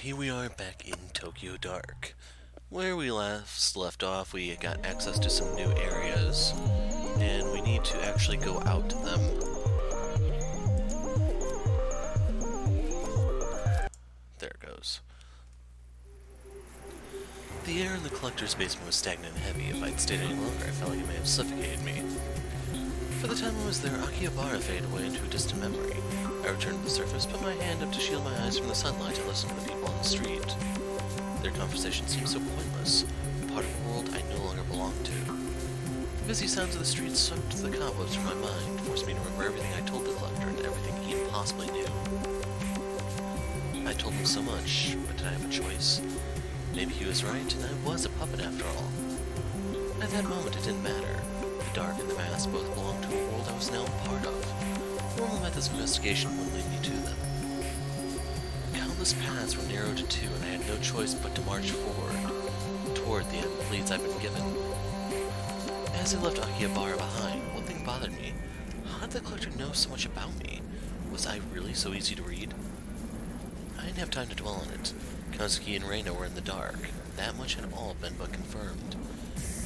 here we are back in Tokyo Dark. Where we last left off, we got access to some new areas, and we need to actually go out to them. There it goes. The air in the collector's basement was stagnant and heavy. If I'd stayed any longer, I felt like it may have suffocated me. For the time I was there, Akihabara faded away into a distant memory. I returned to the surface, put my hand up to shield my eyes from the sunlight, and listened to the people on the street. Their conversation seemed so pointless, a part of a world I no longer belonged to. The busy sounds of the streets sucked the cobwebs from my mind, forced me to remember everything I told the collector and everything he possibly knew. I told him so much, but did I have a choice? Maybe he was right, and I was a puppet after all. At that moment, it didn't matter. The dark and the mask both belonged to a world I was now a part of. Normal methods of investigation wouldn't lead me to them. Countless paths were narrowed to two, and I had no choice but to march forward, toward the end leads I'd been given. As I left Akihabara behind, one thing bothered me. How did the collector know so much about me? Was I really so easy to read? I didn't have time to dwell on it. Kazuki and Reina were in the dark. That much had all been but confirmed.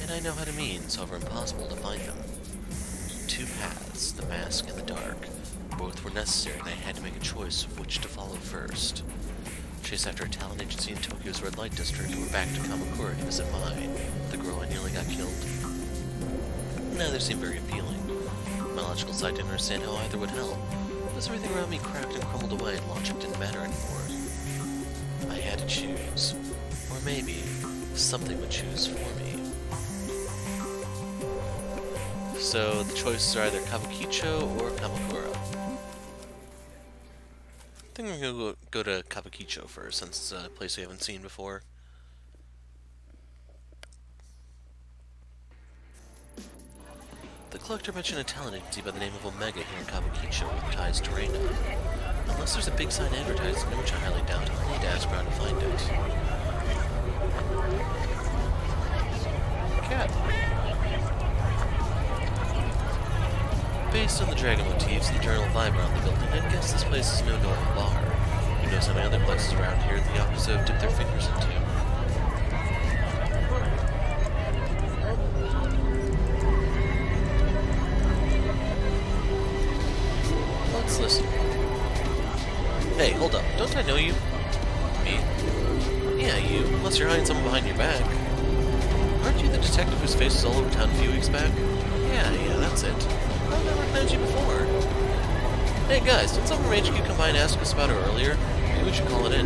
And I know how to means, however impossible to find them. Two paths, the mask and the dark. Both were necessary, and I had to make a choice of which to follow first. Chase after a talent agency in Tokyo's red light district, or back to Kamakura to visit mine, the girl I nearly got killed. Neither seemed very appealing. My logical side didn't understand how either would help. As everything around me cracked and crumbled away, and logic didn't matter anymore. I had to choose. Or maybe, something would choose for me. So, the choices are either Kabukicho or Kamakura. I think we're going to go to Kabukicho first, since it's a place we haven't seen before. The collector mentioned a talent agency by the name of Omega here in Kabukicho with ties to Reina. Unless there's a big sign advertising, which I highly doubt, I'll need to ask around to find it. Cat. Based on the dragon motifs and the general vibe around the building, I'd guess this place is no normal bar. Who knows how many other places around here the Yakuza have dipped their fingers into. Let's listen. Hey, hold up. Don't I know you? Me? Yeah, you. Unless you're hiding someone behind your back. Aren't you the detective whose face was all over town a few weeks back? Yeah, that's it. I've never recognized you before. Hey guys, did someone from HQ come by and ask us about her earlier? Maybe we should call it in.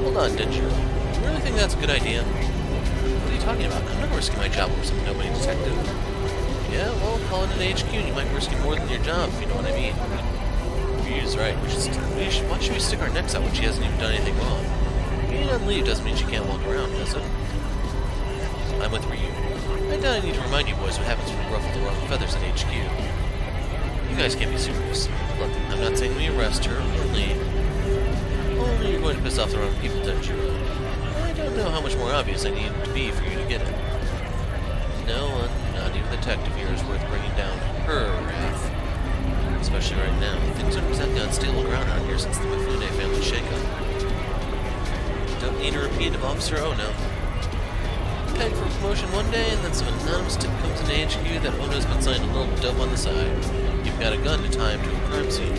Hold on, didn't you? You really think that's a good idea? What are you talking about? I'm not risking my job over some nobody detective. Yeah, well, call it an HQ and you might risk it more than your job, if you know what I mean. He's right. Why should we stick our necks out when she hasn't even done anything wrong? Being on leave doesn't mean she can't walk around, does it? I'm with Ryu. I doubt I need to remind you boys what happens when you ruffle the wrong feathers at HQ. You guys can't be serious. Look, I'm not saying we arrest her, only you're going to piss off the wrong people, don't you? I don't know how much more obvious I need to be for you to get it. No one, not even the detective here, is worth bringing down her wrath. Especially right now. Things aren't exactly on stable ground around here since the Mifune family shakeup. Don't need a repeat of Officer Ono. Pegged for promotion one day, and then some anonymous tip comes into HQ that Ono's been selling a little dope on the side. You've got a gun to tie him to a crime scene.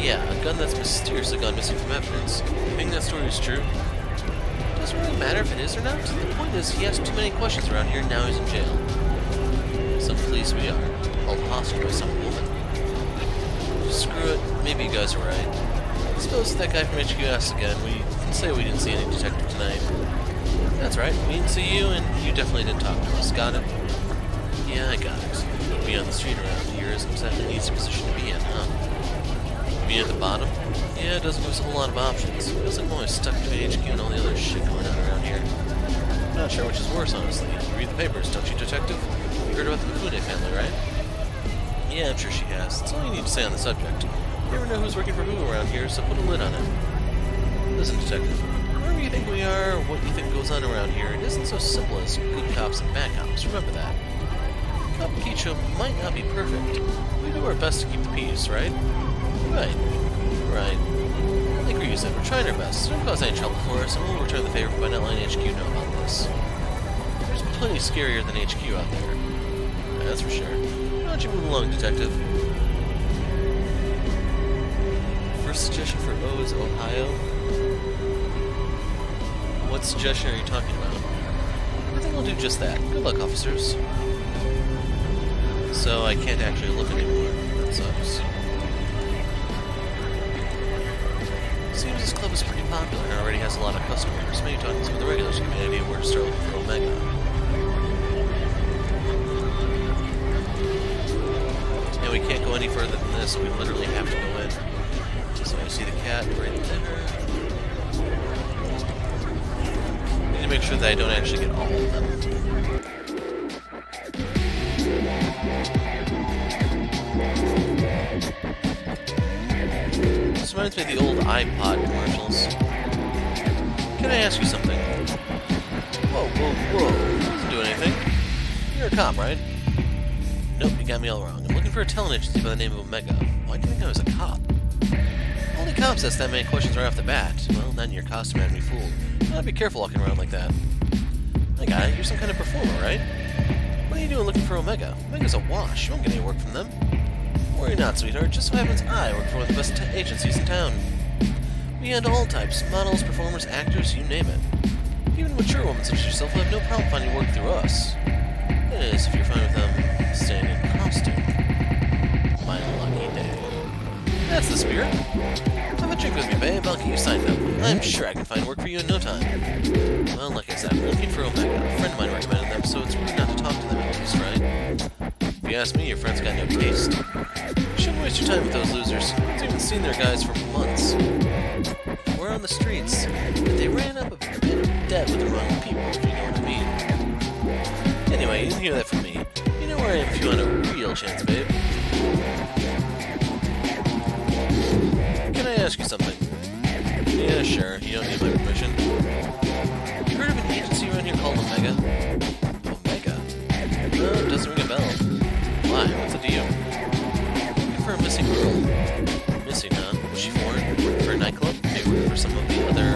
Yeah, a gun that's mysteriously gone missing from evidence. You think that story is true? It doesn't really matter if it is or not. The point is, he asked too many questions around here, and now he's in jail. Some police we are. Held hostage by some woman. Screw it, maybe you guys are right. I suppose if that guy from HQ asks again, we can say we didn't see any detective tonight. That's right, we didn't see you, and you definitely didn't talk to us. Got it? Yeah, I got it. Being on the street around here isn't exactly an easy position to be in, huh? Being at the bottom? Yeah, it doesn't give us a whole lot of options. It feels like I'm always stuck between HQ and all the other shit going on around here. I'm not sure which is worse, honestly. You read the papers, don't you, detective? You heard about the Mifune family, right? Yeah, I'm sure she has. That's all you need to say on the subject. You never know who's working for who around here, so put a lid on it. Listen, detective. Wherever you think we are, or what you think goes on around here, it isn't so simple as good cops and bad cops. Remember that. Kabukicho might not be perfect. We do our best to keep the peace, right? Right. I agree you said, we're trying our best. Don't cause any trouble for us, and we'll return the favor by not letting HQ know about this. There's plenty scarier than HQ out there. Yeah, that's for sure. Why don't you move along, Detective? First suggestion for O is Ohio. What suggestion are you talking about? I think I'll do just that. Good luck, officers. So I can't actually look anymore. That sucks. Seems this club is pretty popular and already has a lot of customers. Maybe talking to some of the regulars give me an idea where to start looking for Omega. And we can't go any further than this, so we literally have to go in. So I see the cat right there. I need to make sure that I don't actually get all of them. This reminds me of the old iPod commercials. Can I ask you something? Whoa, whoa, whoa. Doesn't do anything. You're a cop, right? Nope, you got me all wrong. I'm looking for a talent agency by the name of Omega. Why do you think I was a cop? Only cops ask that many questions right off the bat. Well, not in your costume had me fooled. I'd be careful walking around like that. Hey guy, you're some kind of performer, right? What are you doing looking for Omega? Omega's a wash. You won't get any work from them. Worry not, sweetheart. Just so happens I work for one of the best agencies in town. We handle all types. Models, performers, actors, you name it. Even a mature woman such as yourself will have no problem finding work through us. That is, if you're fine with them staying in costume. My lucky day. That's the spirit. Have a drink with me, babe. I'll get you signed up. I'm sure I can find work for you in no time. Well, like I said, I'm looking for Omega. A friend of mine recommended them, so it's rude not to talk to them at least, right? If you ask me, your friend's got no taste. You shouldn't waste your time with those losers. I haven't seen their guys for months. We're on the streets, but they ran up a bit of debt with the wrong people, if you know what I mean. Anyway, you didn't hear that from me. You know where I am if you want a real chance, babe. Can I ask you something? Yeah, sure. You don't need my permission. You heard of an agency around here called Omega? Omega? No, it doesn't ring a bell. Why? What's it to you? Looking for a missing girl. Missing, huh? Was she foreign? Working for a nightclub? Maybe working for some of the other,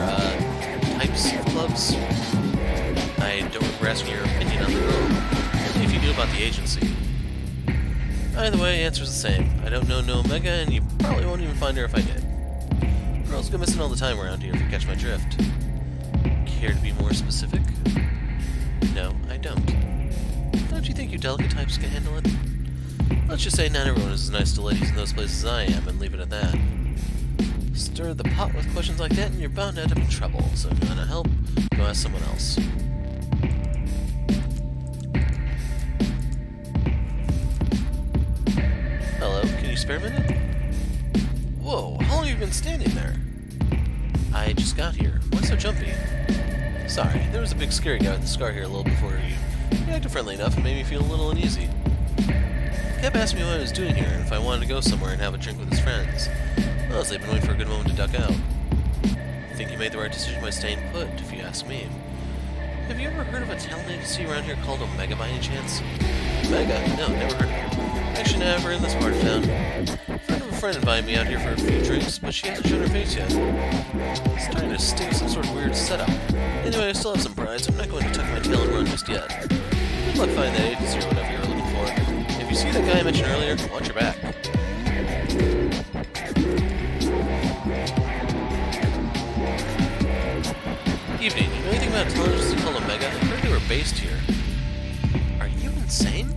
types of clubs? I don't remember asking your opinion on the girl. If you knew about the agency. Either way, answer's the same. I don't know no Omega, and you probably won't even find her if I did. Girls go missing all the time around here, if you catch my drift. Care to be more specific? No, I don't. Don't you think you delicate types can handle it? Let's just say not everyone is as nice to ladies in those places as I am, and leave it at that. Stir the pot with questions like that, and you're bound to end up in trouble. So if you want to help, go ask someone else. Hello, can you spare a minute? Whoa, how long have you been standing there? I just got here. Why so jumpy? Sorry, there was a big scary guy with a scar here a little before you. He acted friendly enough and made me feel a little uneasy. He kept asking me what I was doing here and if I wanted to go somewhere and have a drink with his friends. Honestly, I've been waiting for a good moment to duck out. I think you made the right decision by staying put, if you ask me. Have you ever heard of a talent agency around here called Omega by any chance? Omega? No, never heard of it. Actually, never in this part of town. A friend invited me out here for a few drinks, but she hasn't shown her face yet. It's starting to stink some sort of weird setup. Anyway, I still have some pride, so I'm not going to tuck my tail and run just yet. Good luck finding that agency or whatever you're looking for. If you see that guy I mentioned earlier, watch your back. Evening. You know anything about a talent agency called Omega? I heard they were based here. Are you insane?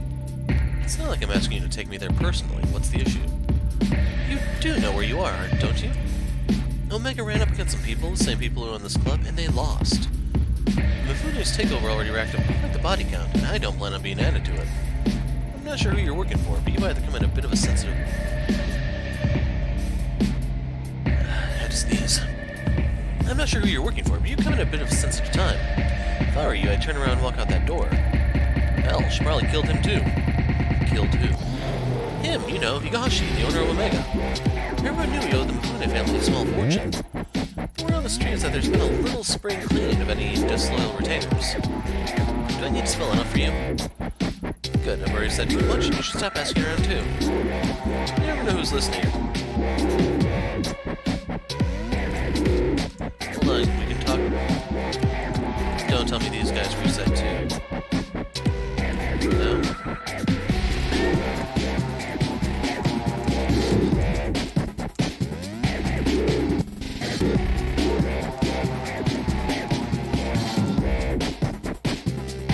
It's not like I'm asking you to take me there personally. What's the issue? You do know where you are, don't you? Omega ran up against some people, the same people who own this club, and they lost. Mifune's takeover already racked up quite the body count, and I don't plan on being added to it. I'm not sure who you're working for, but you might have to come in a bit of a sensitive... I had to sneeze. I'm not sure who you're working for, but you come in a bit of a sensitive time. If I were you, I'd turn around and walk out that door. Hell, she probably killed him too. Killed who? Him, you know, Higashi, the owner of Omega. Everyone knew he owed the Mifune family a small fortune. The word on the street is that there's been a little spring cleaning of any disloyal retainers. Do I need to spell enough for you? Good, I've already said too much, and you should stop asking around too. You never know who's listening. tell me these guys reset too. No?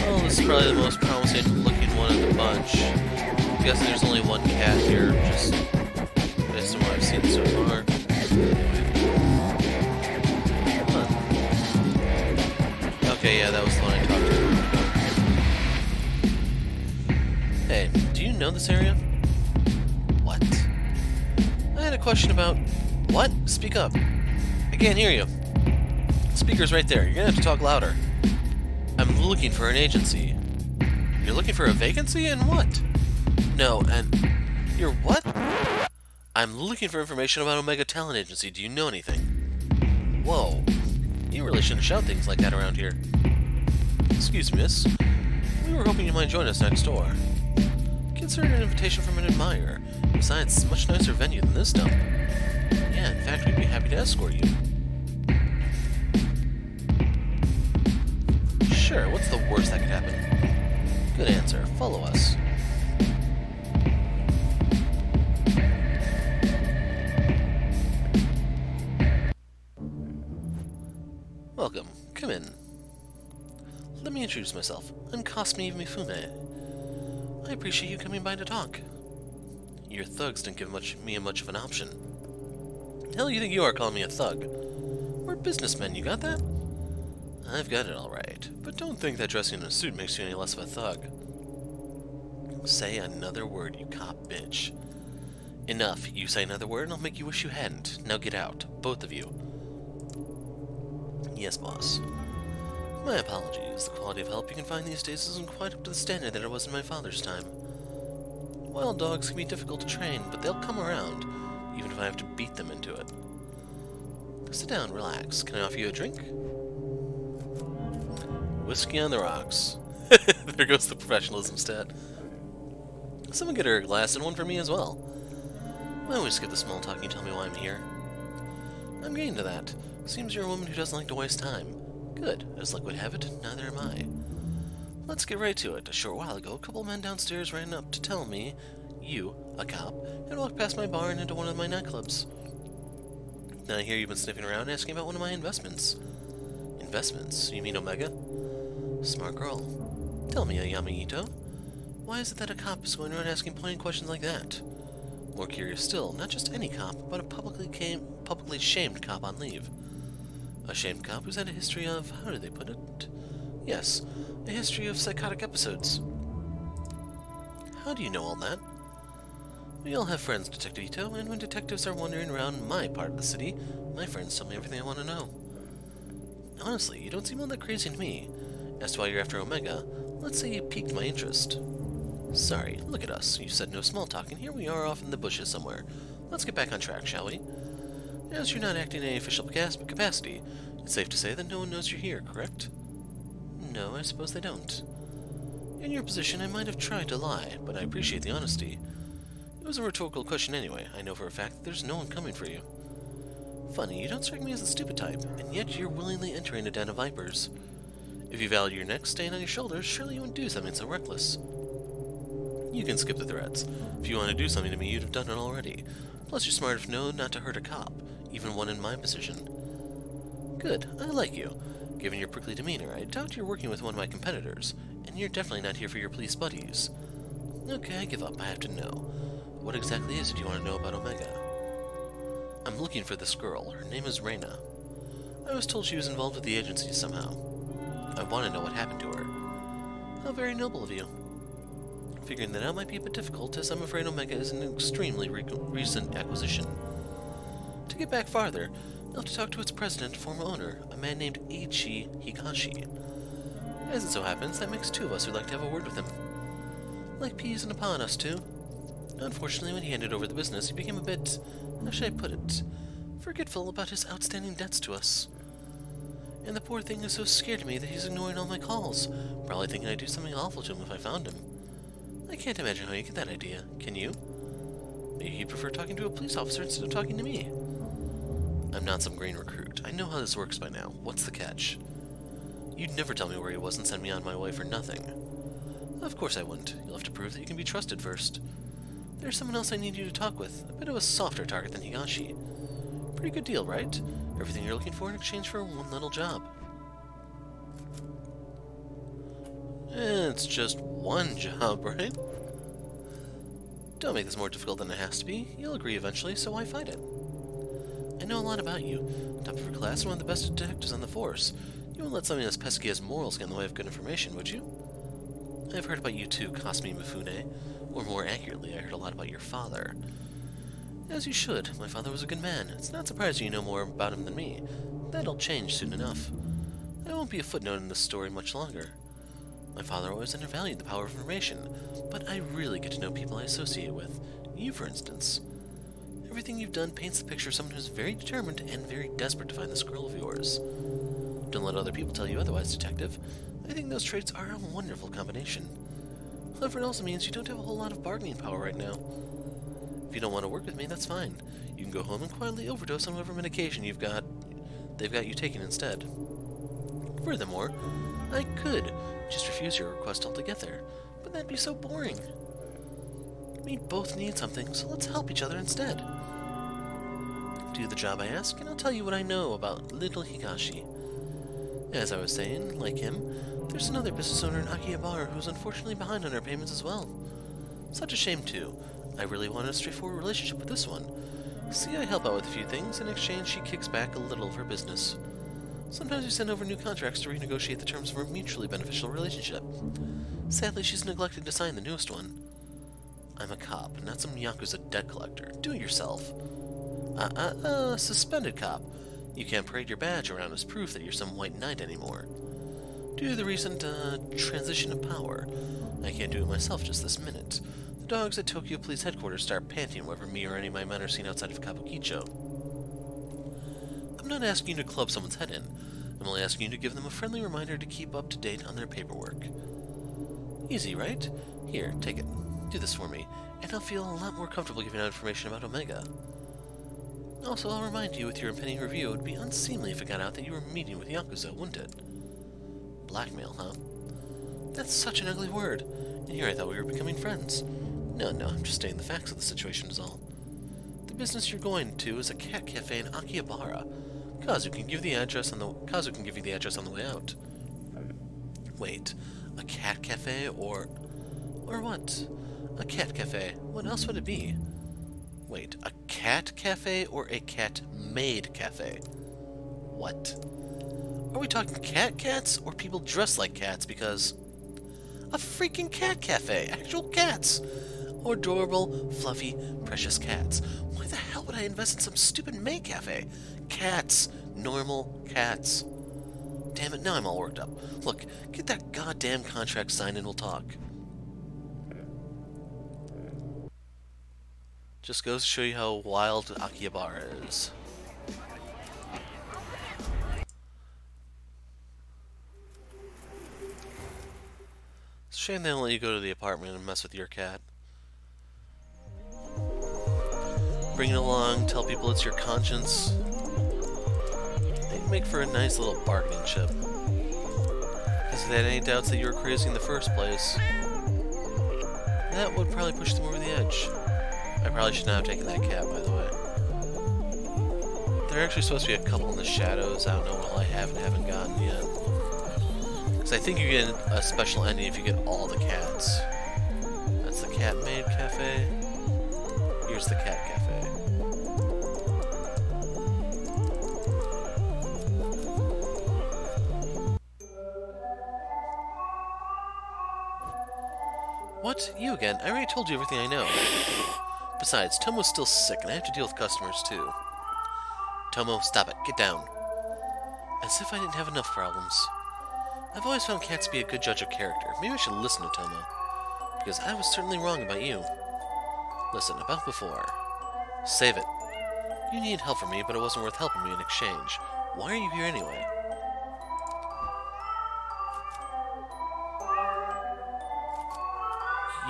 Well, this is probably the most promising looking one of the bunch. I'm guessing there's only one cat here, just based on what I've seen so far. Okay, yeah, that was the one I talked to. Hey, do you know this area? What? I had a question about... What? Speak up. I can't hear you. Speaker's right there. You're gonna have to talk louder. I'm looking for an agency. You're looking for a vacancy? And what? No, and... You're what? I'm looking for information about Omega Talent Agency. Do you know anything? Whoa. You really shouldn't shout things like that around here. Excuse me, miss. We were hoping you might join us next door. Consider an invitation from an admirer. Besides, it's a much nicer venue than this dump. Yeah, in fact, we'd be happy to escort you. Sure, what's the worst that could happen? Good answer. Follow us. Welcome. Come in. Let me introduce myself. I'm Cosme Mifune. I appreciate you coming by to talk. Your thugs didn't give me much of an option. Hell you think you are calling me a thug? We're businessmen, you got that? I've got it all right, but don't think that dressing in a suit makes you any less of a thug. Say another word, you cop bitch. Enough. You say another word and I'll make you wish you hadn't. Now get out, both of you. Yes, boss. My apologies. The quality of help you can find these days isn't quite up to the standard that it was in my father's time. Wild dogs can be difficult to train, but they'll come around, even if I have to beat them into it. Sit down, relax. Can I offer you a drink? Whiskey on the rocks. There goes the professionalism stat. Someone get her a glass and one for me as well. Why don't we skip the small talk and tell me why I'm here? I'm getting to that. Seems you're a woman who doesn't like to waste time. Good. As luck would have it, neither am I. Let's get right to it. A short while ago, a couple of men downstairs ran up to tell me you, a cop, had walked past my bar and into one of my nightclubs. Now I hear you've been sniffing around asking about one of my investments. Investments? You mean Omega? Smart girl. Tell me, Ayami Ito, why is it that a cop is going around asking pointed questions like that? More curious still, not just any cop, but a publicly shamed cop on leave. A shamed cop who's had a history of, how do they put it? Yes, a history of psychotic episodes. How do you know all that? We all have friends, Detective Ito, and when detectives are wandering around my part of the city, my friends tell me everything I want to know. Honestly, you don't seem all that crazy to me. As to why you're after Omega, let's say you piqued my interest. Sorry, look at us. You said no small talk, and here we are off in the bushes somewhere. Let's get back on track, shall we? As you're not acting in any official capacity, it's safe to say that no one knows you're here, correct? No, I suppose they don't. In your position, I might have tried to lie, but I appreciate the honesty. It was a rhetorical question anyway. I know for a fact that there's no one coming for you. Funny, you don't strike me as the stupid type, and yet you're willingly entering a den of vipers. If you value your neck staying on your shoulders, surely you wouldn't do something so reckless. You can skip the threats. If you want to do something to me, you'd have done it already. Plus, you're smart enough to know not to hurt a cop, even one in my position. Good, I like you. Given your prickly demeanor, I doubt you're working with one of my competitors, and you're definitely not here for your police buddies. Okay, I give up. I have to know. What exactly is it you want to know about Omega? I'm looking for this girl. Her name is Reina. I was told she was involved with the agency somehow. I want to know what happened to her. How very noble of you. Figuring that out might be a bit difficult, as I'm afraid Omega is an extremely recent acquisition. To get back farther, I'll have to talk to its president, former owner, a man named Eiichi Higashi. As it so happens, that makes two of us who'd like to have a word with him. Like peas in a pod, us two. Unfortunately, when he handed over the business, he became a bit, how should I put it, forgetful about his outstanding debts to us. And the poor thing is so scared of me that he's ignoring all my calls, probably thinking I'd do something awful to him if I found him. I can't imagine how you get that idea, can you? Maybe he'd prefer talking to a police officer instead of talking to me. I'm not some green recruit. I know how this works by now. What's the catch? You'd never tell me where he was and send me on my way for nothing. Of course I wouldn't. You'll have to prove that you can be trusted first. There's someone else I need you to talk with. A bit of a softer target than Higashi. Pretty good deal, right? Everything you're looking for in exchange for one little job. It's just one job, right? Don't make this more difficult than it has to be. You'll agree eventually, so why fight it? I know a lot about you. Top of your class and one of the best detectives on the force. You won't let something as pesky as morals get in the way of good information, would you? I've heard about you too, Kasumi Mifune. Or more accurately, I heard a lot about your father. As you should. My father was a good man. It's not surprising you know more about him than me. That'll change soon enough. I won't be a footnote in this story much longer. My father always undervalued the power of information, but I really get to know people I associate with. You, for instance. Everything you've done paints the picture of someone who's very determined and very desperate to find this girl of yours. Don't let other people tell you otherwise, Detective. I think those traits are a wonderful combination. However, it also means you don't have a whole lot of bargaining power right now. If you don't want to work with me, that's fine. You can go home and quietly overdose on whatever medication they've got you taking instead. Furthermore, I could just refuse your request altogether, but that'd be so boring. We both need something, so let's help each other instead. Do the job I ask, and I'll tell you what I know about little Higashi. As I was saying, like him, there's another business owner in Akihabara who's unfortunately behind on her payments as well. Such a shame, too. I really wanted a straightforward relationship with this one. See, I help out with a few things, in exchange she kicks back a little of her business. Sometimes we send over new contracts to renegotiate the terms of our mutually beneficial relationship. Sadly, she's neglected to sign the newest one. I'm a cop, not some Yakuza debt collector. Do it yourself. Suspended cop. You can't parade your badge around as proof that you're some white knight anymore. Due to the recent, transition of power, I can't do it myself just this minute. The dogs at Tokyo Police Headquarters start panting whenever me or any of my men are seen outside of Kabukicho. I'm not asking you to club someone's head in. I'm only asking you to give them a friendly reminder to keep up to date on their paperwork. Easy, right? Here, take it. Do this for me, and I'll feel a lot more comfortable giving out information about Omega. Also, I'll remind you with your impending review, it would be unseemly if it got out that you were meeting with Yakuza, wouldn't it? Blackmail, huh? That's such an ugly word. And here I thought we were becoming friends. No, I'm just stating the facts of the situation is all. The business you're going to is a cat cafe in Akihabara. Kazu can give you the address on the way out. Wait, a cat cafe or what? A cat cafe. What else would it be? Wait, a cat cafe or a cat-made cafe? What? Are we talking cats or people dressed like cats? Because a freaking cat cafe, actual cats, or adorable, fluffy, precious cats. Why the hell would I invest in some stupid maid cafe? Cats, normal cats. Damn it, now I'm all worked up. Look, get that goddamn contract signed and we'll talk. Just goes to show you how wild Akihabara is. It's a shame they don't let you go to the apartment and mess with your cat. Bring it along, tell people it's your conscience. They'd make for a nice little bargaining chip. Because if they had any doubts that you were crazy in the first place, that would probably push them over the edge. I probably should not have taken that cab, by the way. There are actually supposed to be a couple in the shadows. I don't know what all I have and haven't gotten yet. Because I think you get a special ending if you get all the cats. That's the cat-made cafe. Here's the cat cafe. What? You again? I already told you everything I know. Besides, Tomo's still sick, and I have to deal with customers, too. Tomo, stop it. Get down. As if I didn't have enough problems. I've always found cats to be a good judge of character. Maybe I should listen to Tomo. Because I was certainly wrong about you. Listen, about before. Save it. You needed help from me, but it wasn't worth helping me in exchange. Why are you here anyway?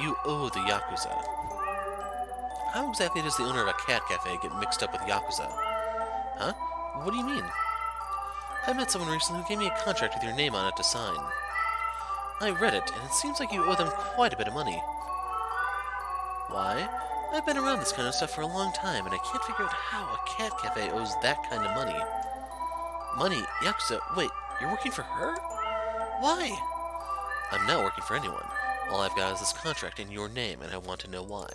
You owe the Yakuza. How exactly does the owner of a cat cafe get mixed up with Yakuza? Huh? What do you mean? I met someone recently who gave me a contract with your name on it to sign. I read it, and it seems like you owe them quite a bit of money. Why? I've been around this kind of stuff for a long time, and I can't figure out how a cat cafe owes that kind of money. Money? Yakuza, wait, you're working for her? Why? I'm not working for anyone. All I've got is this contract in your name, and I want to know why.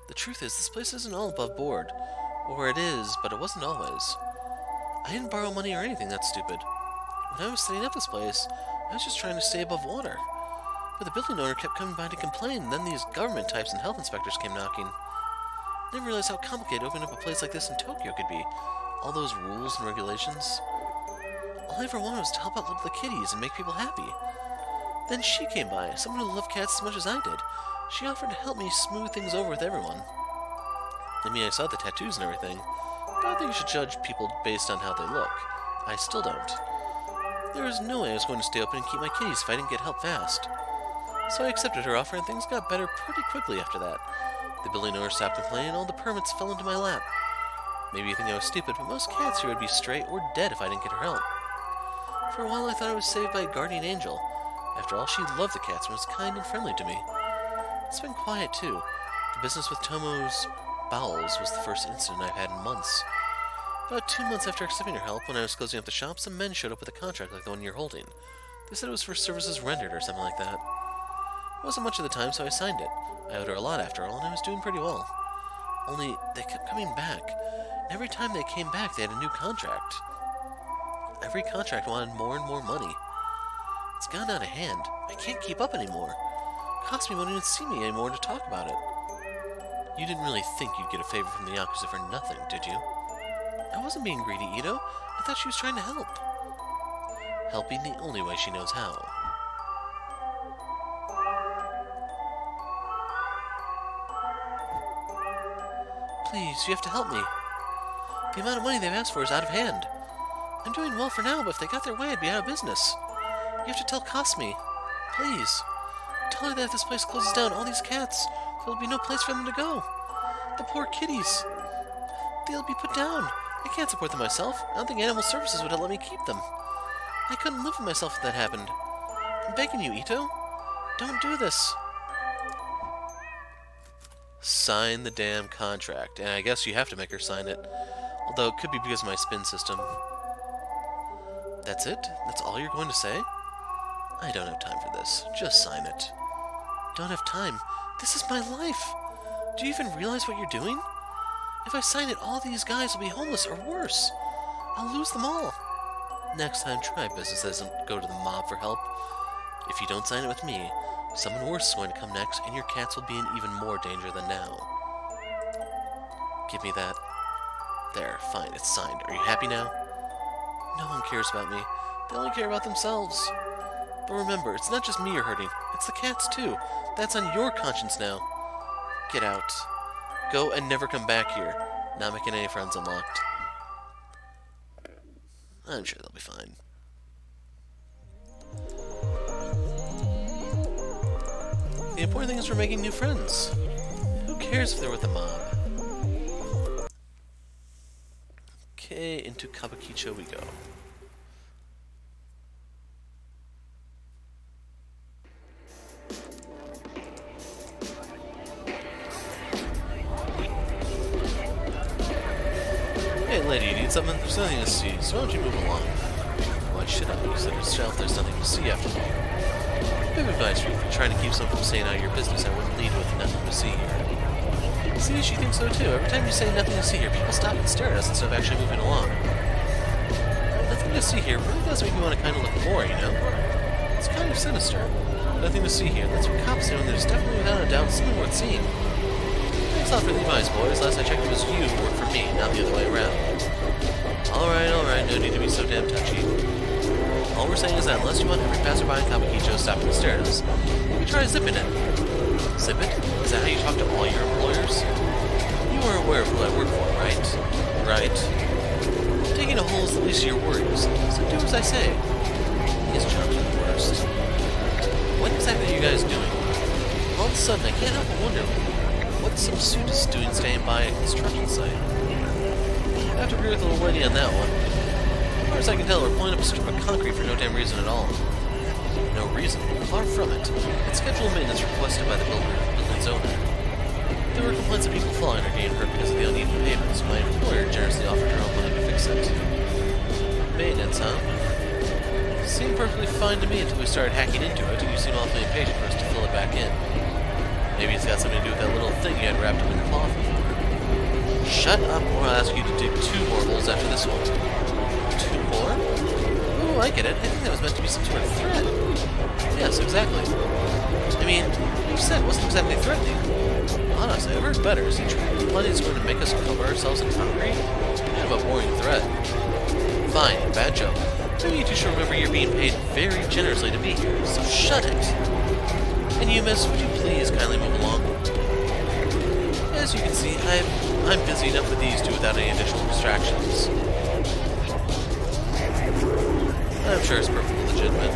The truth is, this place isn't all above board. Or it is, but it wasn't always. I didn't borrow money or anything that stupid. When I was setting up this place, I was just trying to stay above water. But the building owner kept coming by to complain, and then these government types and health inspectors came knocking. Never realized how complicated opening up a place like this in Tokyo could be. All those rules and regulations. All I ever wanted was to help out little kitties and make people happy. Then she came by, someone who loved cats as much as I did. She offered to help me smooth things over with everyone. I mean, I saw the tattoos and everything, but I don't think you should judge people based on how they look. I still don't. There was no way I was going to stay open and keep my kitties if I didn't get help fast. So I accepted her offer, and things got better pretty quickly after that. The building owner stopped complaining, and all the permits fell into my lap. Maybe you think I was stupid, but most cats here would be stray or dead if I didn't get her help. For a while I thought I was saved by a guardian angel. After all, she loved the cats and was kind and friendly to me. It's been quiet, too. The business with Tomo's bowels was the first incident I've had in months. About 2 months after accepting her help, when I was closing up the shop, some men showed up with a contract like the one you're holding. They said it was for services rendered or something like that. It wasn't much of the time, so I signed it. I owed her a lot after all, and I was doing pretty well. Only, they kept coming back. And every time they came back, they had a new contract. Every contract wanted more and more money. It's gotten out of hand. I can't keep up anymore. Kasumi won't even see me anymore to talk about it. You didn't really think you'd get a favor from the Yakuza for nothing, did you? I wasn't being greedy, Ito. I thought she was trying to help. Helping the only way she knows how. Please, you have to help me. The amount of money they've asked for is out of hand. I'm doing well for now, but if they got their way, I'd be out of business. You have to tell Kasumi. Please. Tell her that if this place closes down, all these cats, there'll be no place for them to go. The poor kitties. They'll be put down. I can't support them myself. I don't think Animal Services would have let me keep them. I couldn't live with myself if that happened. I'm begging you, Ito. Don't do this. Sign the damn contract. And I guess you have to make her sign it. Although it could be because of my spin system. That's it? That's all you're going to say? I don't have time for this. Just sign it. Don't have time? This is my life. Do you even realize what you're doing? If I sign it, all these guys will be homeless or worse. I'll lose them all. Next time, try business that doesn't go to the mob for help. If you don't sign it with me, someone worse is going to come next, and your cats will be in even more danger than now. Give me that. There, fine, it's signed. Are you happy now? No one cares about me. They only care about themselves. But remember, it's not just me you're hurting. It's the cats, too. That's on your conscience now. Get out. Go and never come back here. Not making any friends unlocked. I'm sure they'll be fine. The important thing is we're making new friends. Who cares if they're with the mob? Okay, into Kabukicho we go. Hey lady, you need something? There's nothing to see, so why don't you move along? Why should I? You said yourself there's nothing to see after all. Bit of advice for you. If you're trying to keep someone from saying out your business, I wouldn't lead with nothing to see here. See, she thinks so too. Every time you say nothing to see here, people stop and stare at us instead of actually moving along. Nothing to see here really does make me want to kind of look more, you know? It's kind of sinister. Nothing to see here. That's what cops say when there's definitely without a doubt something worth seeing. Thanks a lot for the advice, boys. Last I checked, it was you who worked for me, not the other way around. Alright, no need to be so damn touchy. All we're saying is that unless you want every passerby in Kabukicho stopping to stare at us, you can try zipping it. Zip it? Is that how you talk to all your employers? You are aware of who I work for, right? Right. Taking a hole is the least of your worries, so do as I say. These jobs are the worst. What exactly are you guys doing? All of a sudden, I can't help but wonder what some suit is doing staying by a construction site. I have to agree with the little lady on that one. far as I can tell, we're pulling up a strip of concrete for no damn reason at all. No reason. Far from it. It's scheduled maintenance requested by the building's owner. There were complaints of people falling or getting hurt because of the uneven pavement, so my employer generously offered her own money to fix it. Maintenance, huh? Seemed perfectly fine to me until we started hacking into it, and you seem awfully impatient for us to fill it back in. Maybe it's got something to do with that little thing you had wrapped up in cloth before. Shut up, or I'll ask you to dig 2 more holes after this one. 2 more? Oh, I get it. I think that was meant to be some sort of threat. Yes, exactly. I mean, you said it wasn't exactly threatening. Honestly, I've heard better. Since money's going to make us cover ourselves in concrete? Kind of a boring threat. Fine, bad joke. Maybe you two should remember you're being paid very generously to be here, so shut it. And you, miss, would you please kindly move along? As you can see, I'm busy enough with these two without any additional distractions. I'm sure it's perfectly legitimate.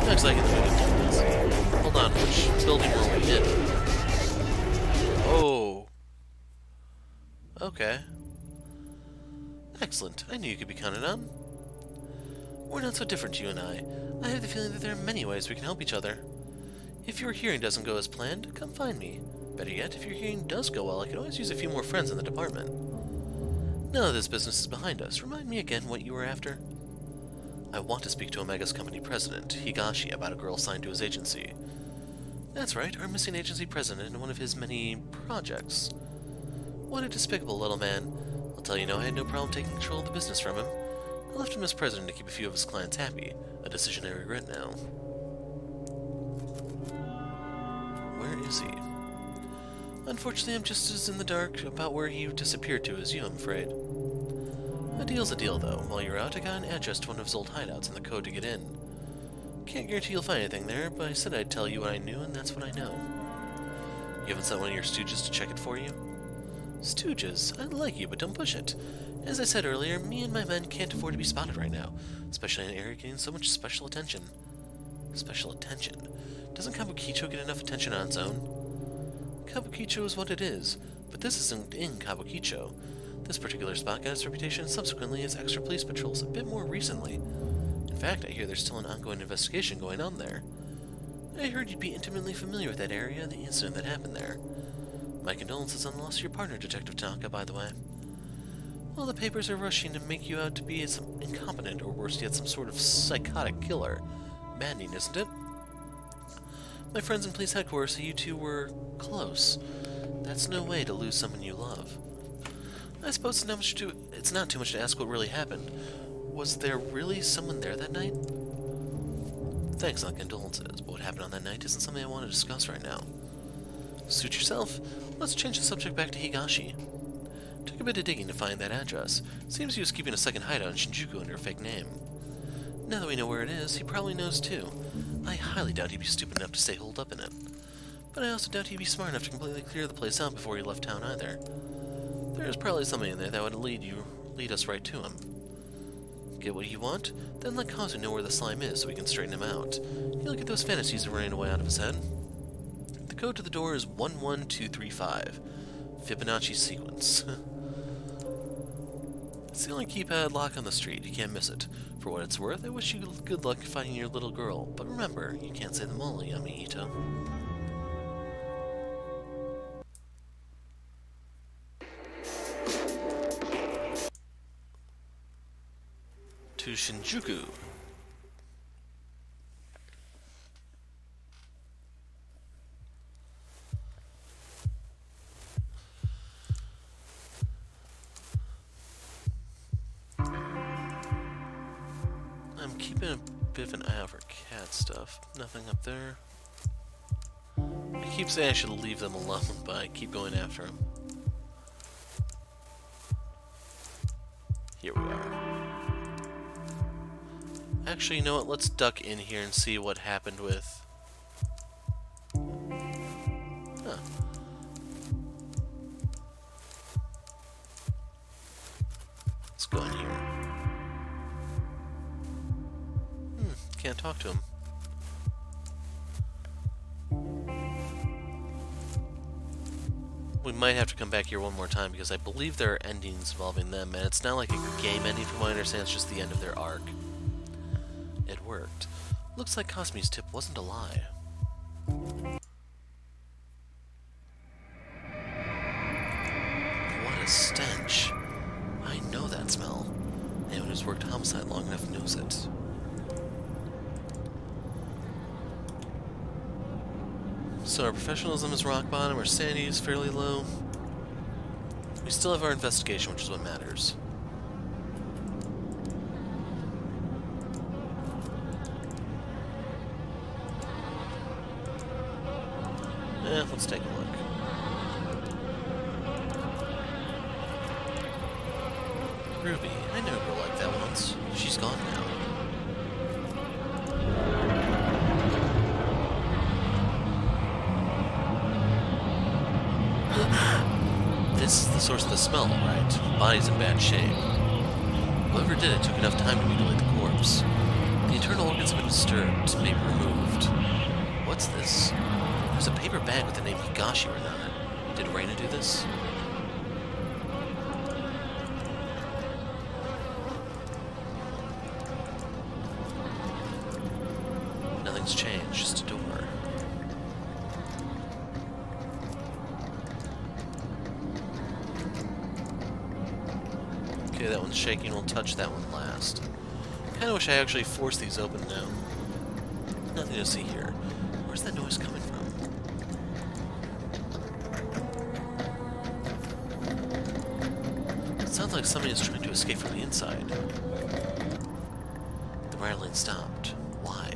Looks like it's moving. Hold on, which building were we in? Oh. Okay. Excellent. I knew you could be counted on. We're not so different, you and I. I have the feeling that there are many ways we can help each other. If your hearing doesn't go as planned, come find me. Better yet, if your hearing does go well, I can always use a few more friends in the department. Now that this business is behind us, remind me again what you were after. I want to speak to Omega's company president, Higashi, about a girl signed to his agency. That's right, our missing agency president in one of his many projects. What a despicable little man. I'll tell you now, I had no problem taking control of the business from him. I left him as president to keep a few of his clients happy, a decision I regret now. Where is he? Unfortunately, I'm just as in the dark about where he disappeared to as you, I'm afraid. A deal's a deal, though. While you're out, I got an address to one of his old hideouts and the code to get in. Can't guarantee you'll find anything there, but I said I'd tell you what I knew, and that's what I know. You haven't sent one of your stooges to check it for you? Stooges? I like you, but don't push it. As I said earlier, me and my men can't afford to be spotted right now, especially in an area getting so much special attention. Special attention? Doesn't Kabukicho get enough attention on its own? Kabukicho is what it is, but this isn't in Kabukicho. This particular spot got its reputation subsequently as extra police patrols a bit more recently. In fact, I hear there's still an ongoing investigation going on there. I heard you'd be intimately familiar with that area and the incident that happened there. My condolences on the loss of your partner, Detective Tanaka, by the way. Well, the papers are rushing to make you out to be some incompetent, or worse yet, some sort of psychotic killer. Maddening, isn't it? My friends in police headquarters say you two were close. That's no way to lose someone you love. I suppose it's not too much to ask what really happened. Was there really someone there that night? Thanks on condolences, but what happened on that night isn't something I want to discuss right now. Suit yourself. Let's change the subject back to Higashi. Took a bit of digging to find that address. Seems he was keeping a second hideout in Shinjuku under a fake name. Now that we know where it is, he probably knows too. I highly doubt he'd be stupid enough to stay holed up in it. But I also doubt he'd be smart enough to completely clear the place out before he left town either. There's probably something in there that would lead us right to him. Get what you want? Then let Kazu know where the slime is so we can straighten him out. He'll get those fantasies running away out of his head. The code to the door is 11235. Fibonacci sequence. It's the only keypad lock on the street. You can't miss it. For what it's worth, I wish you good luck finding your little girl. But remember, you can't say them all, Yami Ito. To Shinjuku. I'm keeping a bit of an eye out for cat stuff. Nothing up there. I keep saying I should leave them alone, but I keep going after them. Here we are. Actually, you know what? Let's duck in here and see what happened with... Huh. Let's go in here. Can't talk to him. we might have to come back here one more time because I believe there are endings involving them, and it's not like a game ending from what I understand, it's just the end of their arc. It worked. Looks like Cosme's tip wasn't a lie. What a stench. I know that smell. Anyone who's worked homicide long enough knows it. So our professionalism is rock bottom, our sanity is fairly low. We still have our investigation, which is what matters. Let's take a look. Ruby, I knew a girl like that once. She's gone now. This is the source of the smell, right? Body's in bad shape. Whoever did it took enough time to mutilate the corpse. The internal organs have been disturbed, maybe removed. What's this? There's a paper bag with the name Higashi written on it. Did Reina do this? Nothing's changed, just a door. Okay, that one's shaking. We'll touch that one last. Kinda wish I actually forced these open now. Nothing to see here. Where's that noise coming from? It sounds like somebody is trying to escape from the inside. The rattling stopped. Why?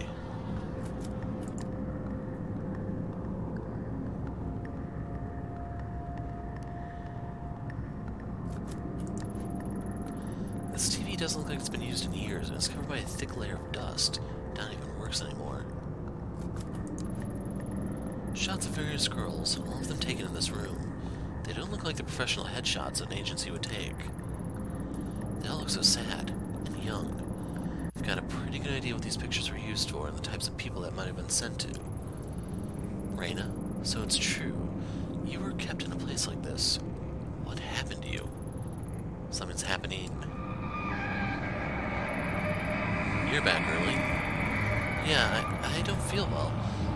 This TV doesn't look like it's been used in years, and it's covered by a thick layer of dust. It not even works anymore. Shots of various girls, all of them taken in this room. They don't look like the professional headshots an agency would take. They all look so sad and young. I've got a pretty good idea what these pictures were used for and the types of people that might have been sent to. Reina, so it's true. You were kept in a place like this. What happened to you? Something's happening. You're back early. Yeah, I don't feel well.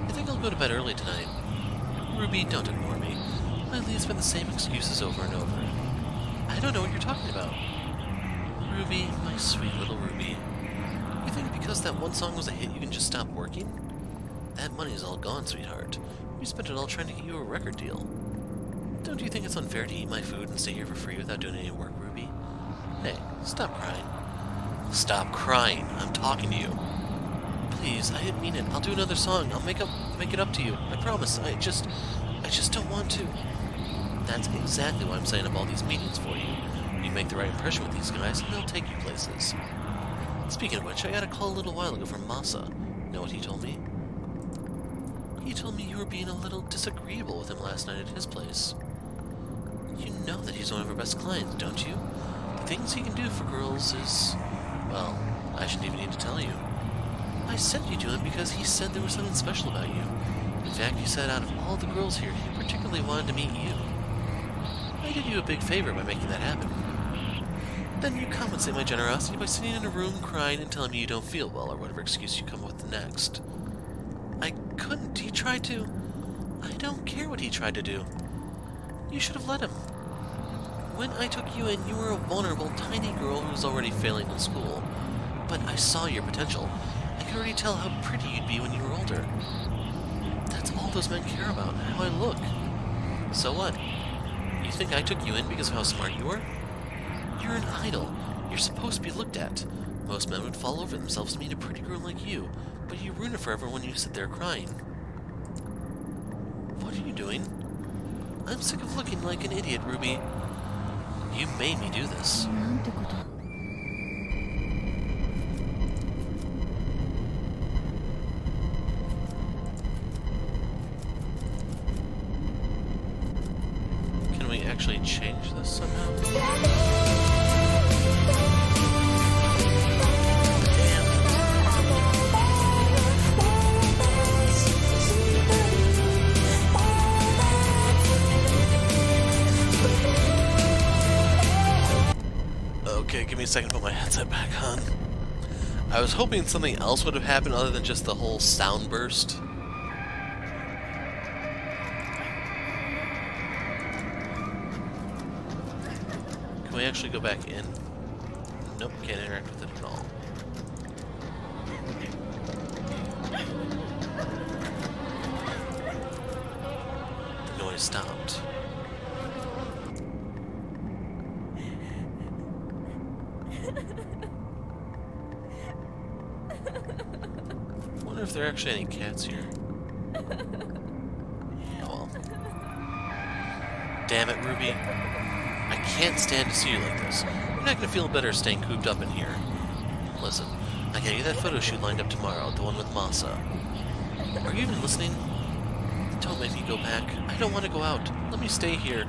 I think I'll go to bed early tonight. Ruby, don't ignore me. Lately it's been the same excuses over and over. I don't know what you're talking about. Ruby, my sweet little Ruby. You think because that one song was a hit you can just stop working? That money's all gone, sweetheart. We spent it all trying to get you a record deal. Don't you think it's unfair to eat my food and stay here for free without doing any work, Ruby? Hey, stop crying. Stop crying. I'm talking to you. Please, I didn't mean it. I'll do another song. I'll make it up to you. I promise. I just don't want to. That's exactly why I'm setting up all these meetings for you. You make the right impression with these guys, and they'll take you places. Speaking of which, I got a call a little while ago from Masa. Know what he told me? He told me you were being a little disagreeable with him last night at his place. You know that he's one of our best clients, don't you? The things he can do for girls is... well, I shouldn't even need to tell you. I sent you to him because he said there was something special about you. In fact, he said out of all the girls here, he particularly wanted to meet you. I did you a big favor by making that happen. Then you compensate my generosity by sitting in a room crying and telling me you don't feel well, or whatever excuse you come up with next. I couldn't. He tried to... I don't care what he tried to do. You should have let him. When I took you in, you were a vulnerable, tiny girl who was already failing in school. But I saw your potential. I could already tell how pretty you'd be when you were older. That's all those men care about, how I look. So what? You think I took you in because of how smart you were? You're an idol. You're supposed to be looked at. Most men would fall over themselves to meet a pretty girl like you, but you ruin it for everyone when you sit there crying. What are you doing? I'm sick of looking like an idiot, Ruby. You made me do this. Can we actually change this somehow? I was hoping something else would have happened other than just the whole sound burst. Can we actually go back in? Nope, can't interact with it at all. The noise stopped. I wonder if there are actually any cats here. Oh well. Damn it, Ruby. I can't stand to see you like this. You're not gonna feel better staying cooped up in here. Listen, I got you that photo shoot lined up tomorrow, the one with Masa. Are you even listening? Don't make me go back. I don't want to go out. Let me stay here.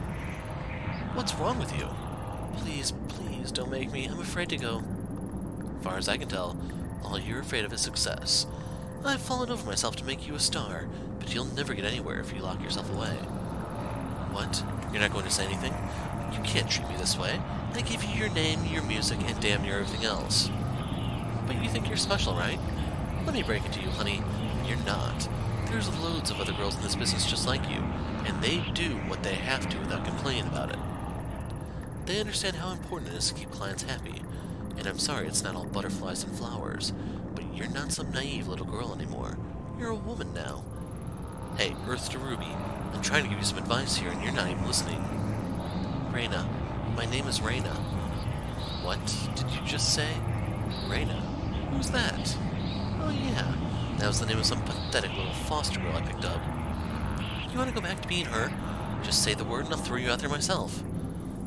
What's wrong with you? Please, please don't make me. I'm afraid to go. As far as I can tell, all you're afraid of is success. I've fallen over myself to make you a star, but you'll never get anywhere if you lock yourself away. What? You're not going to say anything? You can't treat me this way. I gave you your name, your music, and damn near everything else. But you think you're special, right? Let me break it to you, honey. You're not. There's loads of other girls in this business just like you, and they do what they have to without complaining about it. They understand how important it is to keep clients happy, and I'm sorry it's not all butterflies and flowers, but you're not some naive little girl anymore. You're a woman now. Hey, Earth to Ruby, I'm trying to give you some advice here, and you're not even listening. Reina. My name is Reina. What did you just say? Reina? Who's that? Oh yeah, that was the name of some pathetic little foster girl I picked up. You want to go back to being her? Just say the word and I'll throw you out there myself.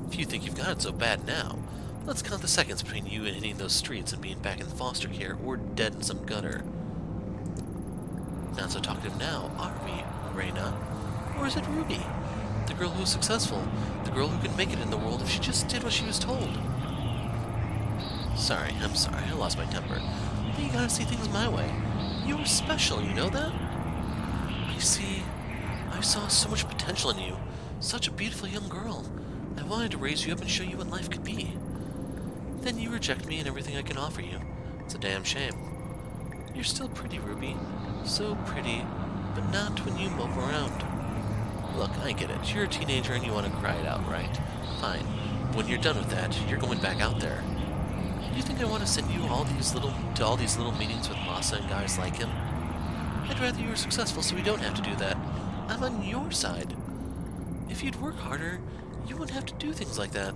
If you think you've got it so bad now, let's count the seconds between you and hitting those streets and being back in foster care or dead in some gutter. Not so talkative now, are we, Reina? Or is it Ruby? The girl who's successful, the girl who could make it in the world if she just did what she was told. Sorry, I'm sorry, I lost my temper. But you gotta see things my way. You were special, you know that? I saw so much potential in you. Such a beautiful young girl. I wanted to raise you up and show you what life could be. Then you reject me and everything I can offer you. It's a damn shame. You're still pretty, Ruby. So pretty, but not when you mope around. Look, I get it. You're a teenager and you want to cry it out, right? Fine. When you're done with that, you're going back out there. You think I want to send you to all these little meetings with Masa and guys like him? I'd rather you were successful so we don't have to do that. I'm on your side. If you'd work harder, you wouldn't have to do things like that.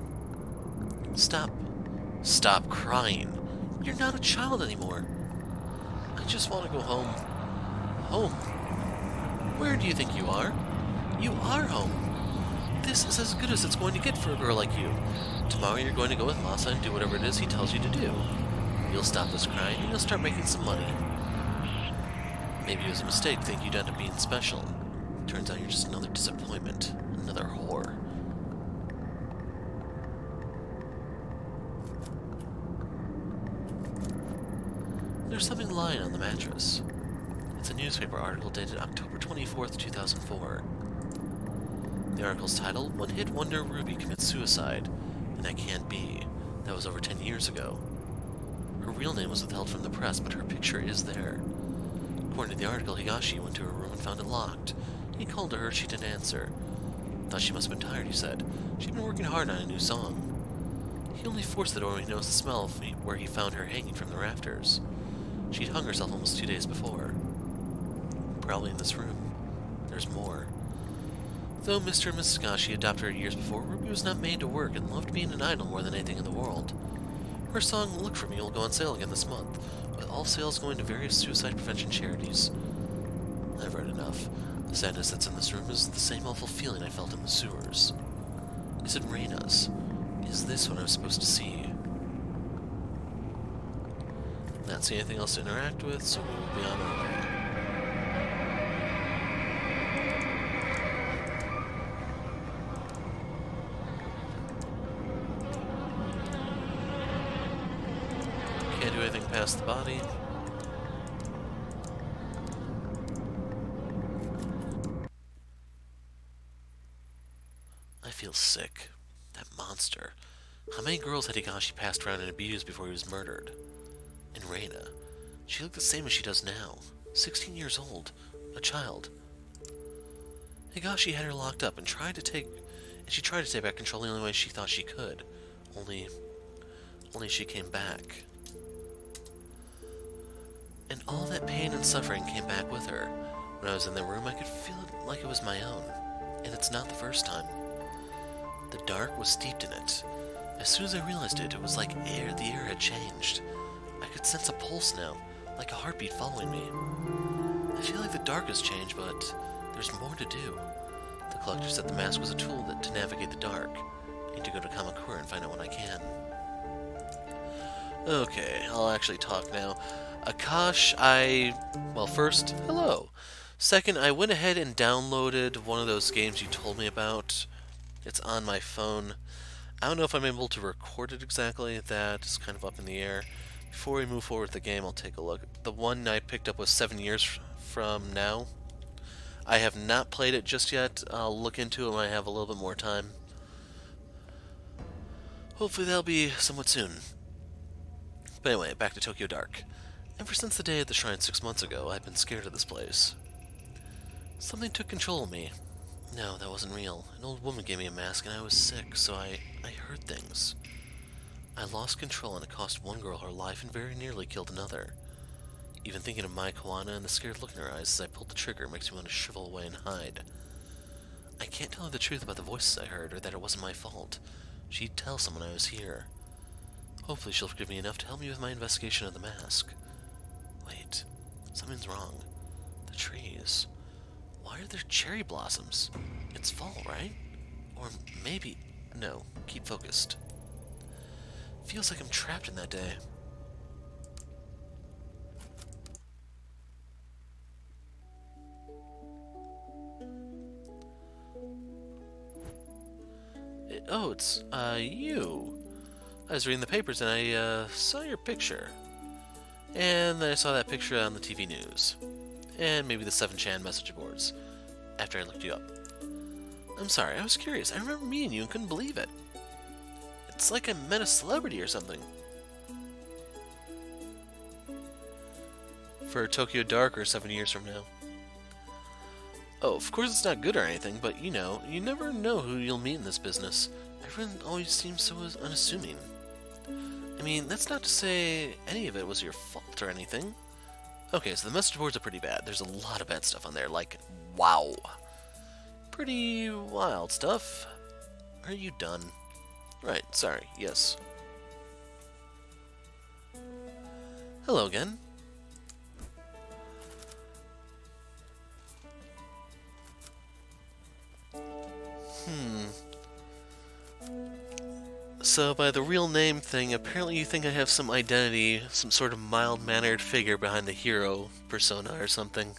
Stop. Stop crying. You're not a child anymore. I just want to go home. Home? Where do you think you are? You are home. This is as good as it's going to get for a girl like you. Tomorrow you're going to go with Masa and do whatever it is he tells you to do. You'll stop this crying and you'll start making some money. Maybe it was a mistake to think you'd end up being special. Turns out you're just another disappointment. Another whore. There's something lying on the mattress. It's a newspaper article dated October 24th, 2004. The article's title, One Hit Wonder Ruby Commits Suicide. And that can't be. That was over 10 years ago. Her real name was withheld from the press, but her picture is there. According to the article, Higashi went to her room and found it locked. He called to her, she didn't answer. Thought she must have been tired, he said. She'd been working hard on a new song. He only forced the door when he noticed the smell of where he found her hanging from the rafters. She'd hung herself almost 2 days before. Probably in this room. There's more. Though Mr. and Mrs. Higashi adopted her years before, Ruby was not made to work and loved being an idol more than anything in the world. Her song, Look For Me, will go on sale again this month, with all sales going to various suicide prevention charities. I've read enough. The sadness that's in this room is the same awful feeling I felt in the sewers. Is it Reina's? Is this what I'm supposed to see? Not see anything else to interact with, so we will be on our way. Can't do anything past the body. I feel sick. That monster. How many girls had Higashi passed around and abused before he was murdered? And Reina, she looked the same as she does now. 16 years old. A child. Higashi had her locked up and she tried to take back control the only way she thought she could. Only she came back. And all that pain and suffering came back with her. When I was in the room, I could feel it like it was my own. And it's not the first time. The dark was steeped in it. As soon as I realized it, it was like the air had changed. I could sense a pulse now, like a heartbeat following me. I feel like the dark has changed, but there's more to do. The collector said the mask was a tool to navigate the dark. I need to go to Kamakura and find out what I can. Okay, I'll actually talk now. Akash, well, first, hello. Second, I went ahead and downloaded one of those games you told me about. It's on my phone. I don't know if I'm able to record it exactly. That is kind of up in the air. Before we move forward with the game, I'll take a look. The one I picked up was 7 years from now. I have not played it just yet. I'll look into it when I have a little bit more time. Hopefully that'll be somewhat soon. But anyway, back to Tokyo Dark. Ever since the day at the shrine 6 months ago, I've been scared of this place. Something took control of me. No, that wasn't real. An old woman gave me a mask and I was sick, so I heard things. I lost control and it cost one girl her life and very nearly killed another. Even thinking of Mai Kawana and the scared look in her eyes as I pulled the trigger makes me want to shrivel away and hide. I can't tell her the truth about the voices I heard or that it wasn't my fault. She'd tell someone I was here. Hopefully she'll forgive me enough to help me with my investigation of the mask. Wait, something's wrong. The trees. Why are there cherry blossoms? It's fall, right? Or maybe... No, keep focused. Feels like I'm trapped in that day. Oh, it's, you. I was reading the papers and I, saw your picture. And then I saw that picture on the TV news. And maybe the 7chan message boards. After I looked you up. I'm sorry, I was curious. I remember meeting you and couldn't believe it. It's like I met a celebrity or something. For Tokyo Dark or 7 years from now. Oh, of course it's not good or anything, but you know, you never know who you'll meet in this business. Everyone always seems so unassuming. I mean, that's not to say any of it was your fault or anything. Okay, so the message boards are pretty bad. There's a lot of bad stuff on there, like, wow. Pretty wild stuff. Are you done? Right, sorry, yes. Hello again. So, by the real name thing, apparently you think I have some identity, some sort of mild-mannered figure behind the hero persona or something.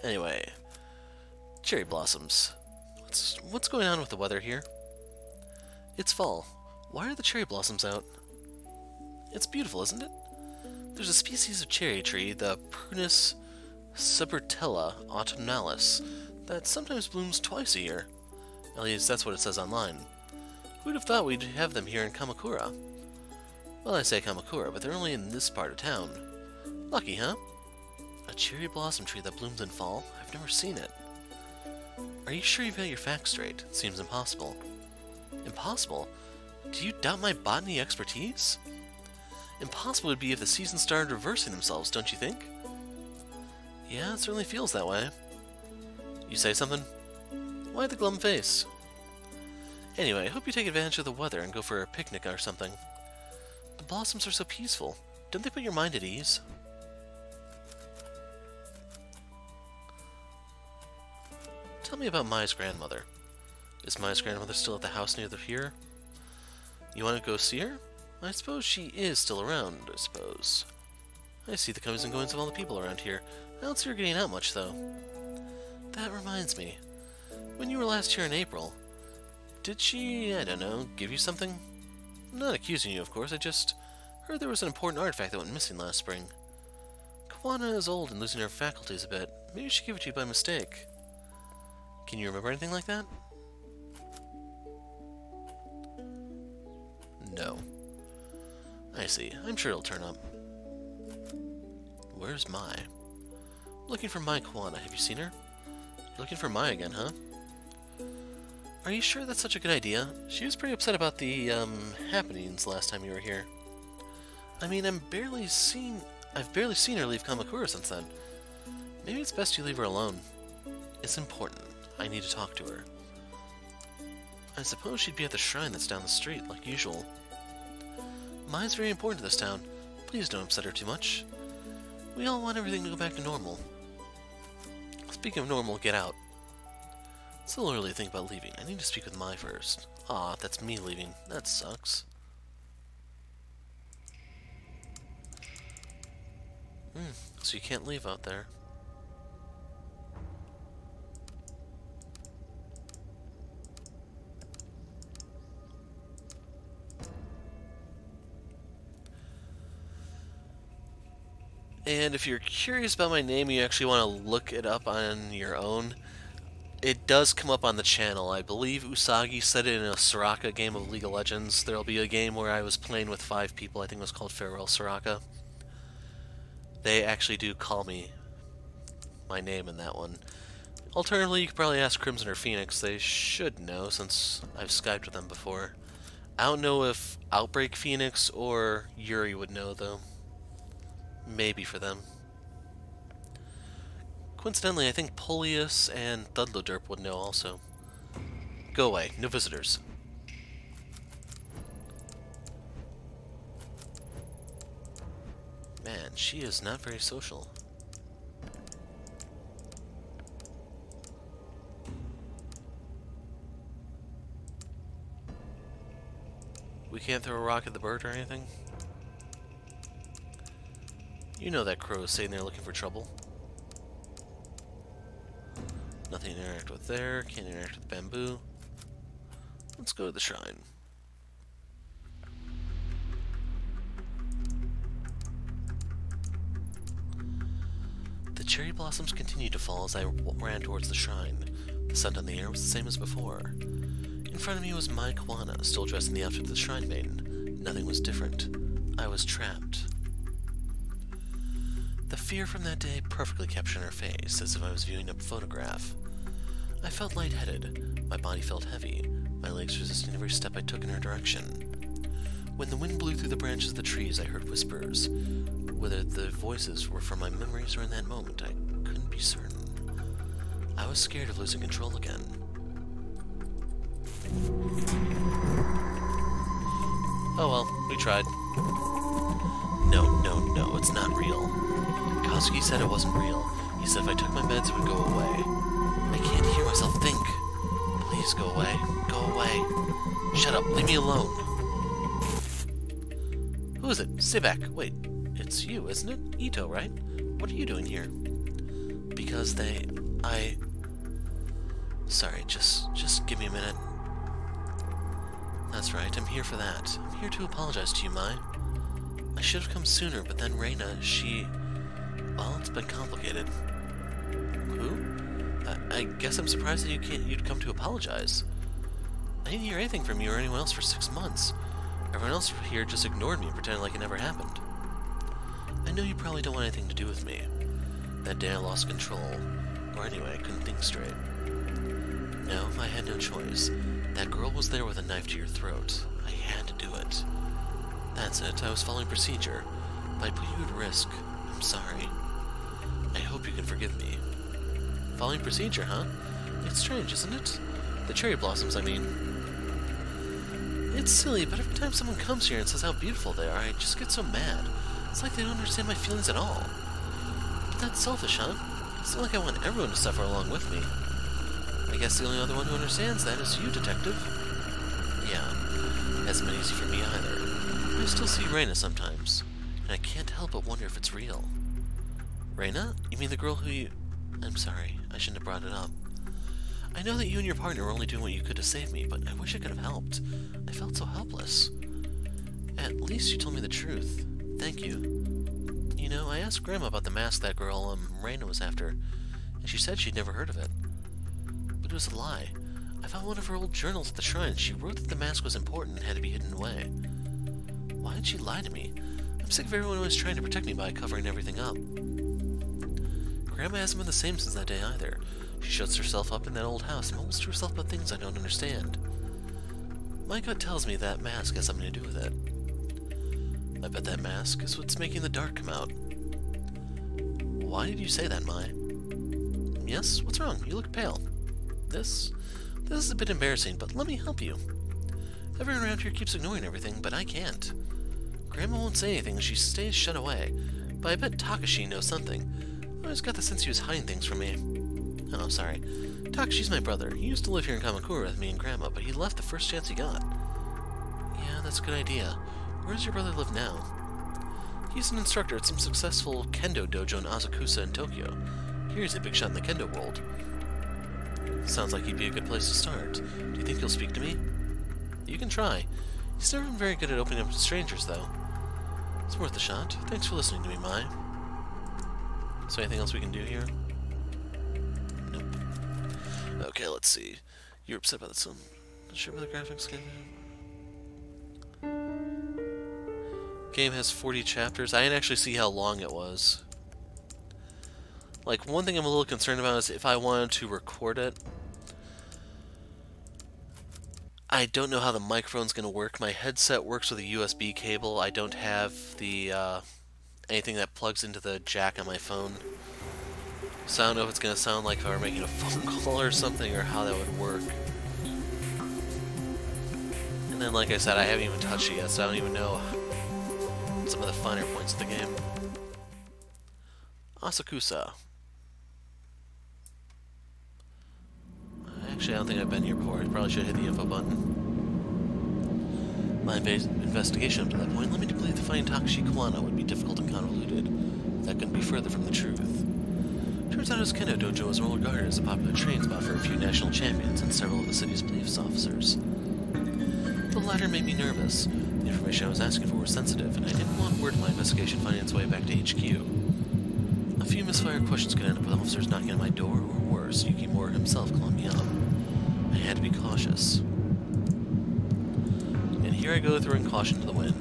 Anyway, cherry blossoms. What's going on with the weather here? It's fall. Why are the cherry blossoms out? It's beautiful, isn't it? There's a species of cherry tree, the Prunus subvertella autumnalis, that sometimes blooms twice a year. At least that's what it says online. Who'd have thought we'd have them here in Kamakura? Well, I say Kamakura, but they're only in this part of town. Lucky, huh? A cherry blossom tree that blooms in fall? I've never seen it. Are you sure you've got your facts straight? It seems impossible. Impossible? Do you doubt my botany expertise? Impossible would be if the seasons started reversing themselves, don't you think? Yeah, it certainly feels that way. You say something? Why the glum face? Anyway, I hope you take advantage of the weather and go for a picnic or something. The blossoms are so peaceful. Don't they put your mind at ease? Tell me about Mai's grandmother. Is Mai's grandmother still at the house near the pier? You want to go see her? I suppose she is still around, I suppose. I see the comings and goings of all the people around here. I don't see her getting out much, though. That reminds me. When you were last here in April, did she, I don't know, give you something? I'm not accusing you, of course. I just heard there was an important artifact that went missing last spring. Kawana is old and losing her faculties a bit. Maybe she gave it to you by mistake. Can you remember anything like that? No. I see. I'm sure it'll turn up. Where's Mai? Looking for Mai Kwana. Have you seen her? Looking for Mai again, huh? Are you sure that's such a good idea? She was pretty upset about the, happenings last time you were here. I mean, I've barely seen her leave Kamakura since then. Maybe it's best you leave her alone. It's important. I need to talk to her. I suppose she'd be at the shrine that's down the street, like usual. Mai's very important to this town. Please don't upset her too much. We all want everything to go back to normal. Speaking of normal, get out. It's a little early to think about leaving. I need to speak with Mai first. Aw, that's me leaving. That sucks. So you can't leave out there. And if you're curious about my name, you actually want to look it up on your own. It does come up on the channel. I believe Usagi said it in a Soraka game of League of Legends. There'll be a game where I was playing with 5 people. I think it was called Farewell Soraka. They actually do call me my name in that one. Alternatively, you could probably ask Crimson or Phoenix. They should know since I've Skyped with them before. I don't know if Outbreak Phoenix or Yuri would know, though. Maybe for them. Coincidentally, I think Polius and Thudloderp would know also. Go away. No visitors. Man, she is not very social. We can't throw a rock at the bird or anything? You know that crow is sitting there looking for trouble. Nothing to interact with there. Can't interact with bamboo. Let's go to the shrine. The cherry blossoms continued to fall as I ran towards the shrine. The scent on the air was the same as before. In front of me was Mai Kwana, still dressed in the outfit of the shrine maiden. Nothing was different. I was trapped. The fear from that day perfectly captured her face, as if I was viewing a photograph. I felt lightheaded. My body felt heavy, my legs resisting every step I took in her direction. When the wind blew through the branches of the trees, I heard whispers. Whether the voices were from my memories or in that moment, I couldn't be certain. I was scared of losing control again. Oh well, we tried. No, it's not real. Kosuke said it wasn't real. He said if I took my meds, it would go away. I can't hear myself think. Please go away. Go away. Shut up. Leave me alone. Who is it? Stay back. Wait. It's you, isn't it? Ito, right? What are you doing here? Because Sorry, just give me a minute. That's right. I'm here for that. I'm here to apologize to you, Mai. I should have come sooner, but then Reina, well, it's been complicated. Who? I guess I'm surprised that you'd come to apologize. I didn't hear anything from you or anyone else for 6 months. Everyone else here just ignored me and pretended like it never happened. I know you probably don't want anything to do with me. That day I lost control. Or anyway, I couldn't think straight. No, I had no choice. That girl was there with a knife to your throat. I had to do it. That's it, I was following procedure. But I put you at risk. I'm sorry. I hope you can forgive me. Following procedure, huh? It's strange, isn't it? The cherry blossoms, I mean. It's silly, but every time someone comes here and says how beautiful they are, I just get so mad. It's like they don't understand my feelings at all. But that's selfish, huh? It's not like I want everyone to suffer along with me. I guess the only other one who understands that is you, Detective. Yeah, hasn't been easy for me either. I still see Reina sometimes, and I can't help but wonder if it's real. Reina? You mean the girl who you... I'm sorry, I shouldn't have brought it up. I know that you and your partner were only doing what you could to save me, but I wish I could have helped. I felt so helpless. At least you told me the truth. Thank you. You know, I asked Grandma about the mask that girl, Reina was after, and she said she'd never heard of it. But it was a lie. I found one of her old journals at the shrine, and she wrote that the mask was important and had to be hidden away. Why did she lie to me? I'm sick of everyone always trying to protect me by covering everything up. Grandma hasn't been the same since that day either. She shuts herself up in that old house and mumbles to herself about things I don't understand. My gut tells me that mask has something to do with it. I bet that mask is what's making the dark come out. Why did you say that, Mai? Yes? What's wrong? You look pale. This is a bit embarrassing, but let me help you. Everyone around here keeps ignoring everything, but I can't. Grandma won't say anything, she stays shut away. But I bet Takashi knows something. I always got the sense he was hiding things from me. Oh, sorry. Takashi's my brother. He used to live here in Kamakura with me and Grandma, but he left the first chance he got. Yeah, that's a good idea. Where does your brother live now? He's an instructor at some successful kendo dojo in Asakusa in Tokyo. Here he's a big shot in the kendo world. Sounds like he'd be a good place to start. Do you think he'll speak to me? You can try. He's never been very good at opening up to strangers, though. It's worth a shot. Thanks for listening to me, Mai. Is there anything else we can do here? Nope. Okay, let's see. You're upset about this one. Not sure about the graphics. Game has 40 chapters. I didn't actually see how long it was. Like, one thing I'm a little concerned about is if I wanted to record it. I don't know how the microphone's going to work. My headset works with a USB cable. I don't have the anything that plugs into the jack on my phone. So I don't know if it's going to sound like if I were making a phone call or something, or how that would work. And then, like I said, I haven't even touched it yet, so I don't even know some of the finer points of the game. Asakusa. Actually, I don't think I've been here before. I probably should hit the info button. My investigation up to that point led me to believe that finding Takashi Kiwano would be difficult and convoluted. That couldn't be further from the truth. Turns out his kendo dojo was well regarded as a popular training spot for a few national champions and several of the city's police officers. The latter made me nervous. The information I was asking for was sensitive, and I didn't want word of my investigation finding its way back to HQ. A few misfired questions could end up with officers knocking on my door, or worse, Yukimura himself calling me up. I had to be cautious. And here I go throwing caution to the wind.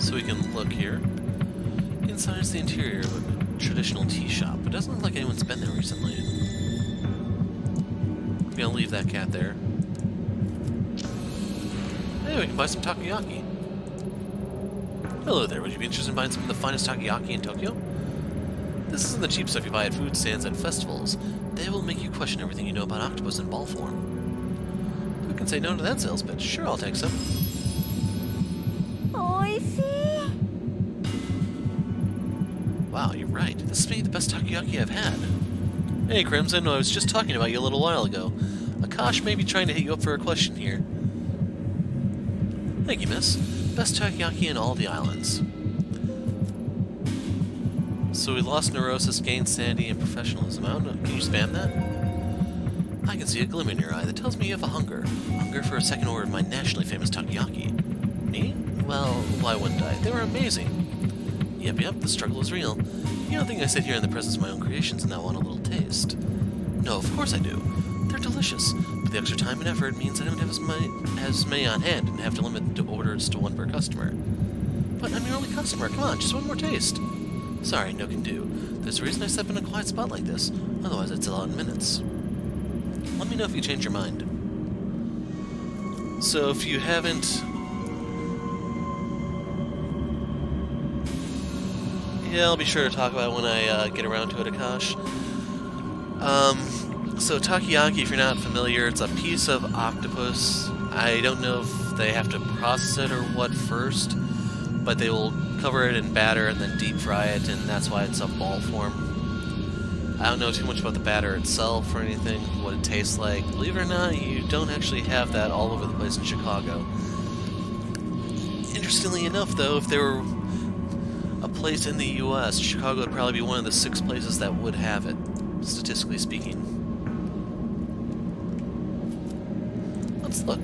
So we can look here. Inside is the interior of a traditional tea shop. It doesn't look like anyone's been there recently. I'm gonna leave that cat there. Hey, we can buy some takoyaki. Hello there, would you be interested in buying some of the finest takoyaki in Tokyo? This isn't the cheap stuff you buy at food stands and festivals. They will make you question everything you know about octopus in ball form. Who can say no to that sales pitch? Sure, I'll take some. Oishii. Wow, you're right. This may be the best takoyaki I've had. Hey, Crimson, I was just talking about you a little while ago. Akash may be trying to hit you up for a question here. Thank you, miss. Best takoyaki in all the islands. So we lost neurosis, gained sanity, and professionalism. I don't know. Can you spam that? I can see a glimmer in your eye that tells me you have a hunger. Hunger for a second order of my nationally famous takoyaki. Me? Well, why wouldn't I? They were amazing. Yep, the struggle is real. You don't think I sit here in the presence of my own creations and not want a little taste? No, of course I do. They're delicious, but the extra time and effort means I don't have as many on hand and have to limit the orders to one per customer. But I'm your only customer. Come on, just one more taste. Sorry, no can do. There's a reason I step in a quiet spot like this. Otherwise, I'd sell out in minutes. Let me know if you change your mind. So, if you haven't... Yeah, I'll be sure to talk about it when I get around to it, Akash. So takoyaki, if you're not familiar, it's a piece of octopus. I don't know if they have to process it or what first, but they will cover it in batter and then deep fry it, and that's why it's a ball form. I don't know too much about the batter itself or anything, what it tastes like. Believe it or not, you don't actually have that all over the place in Chicago. Interestingly enough, though, if there were a place in the U.S., Chicago would probably be one of the 6 places that would have it, statistically speaking. Let's look.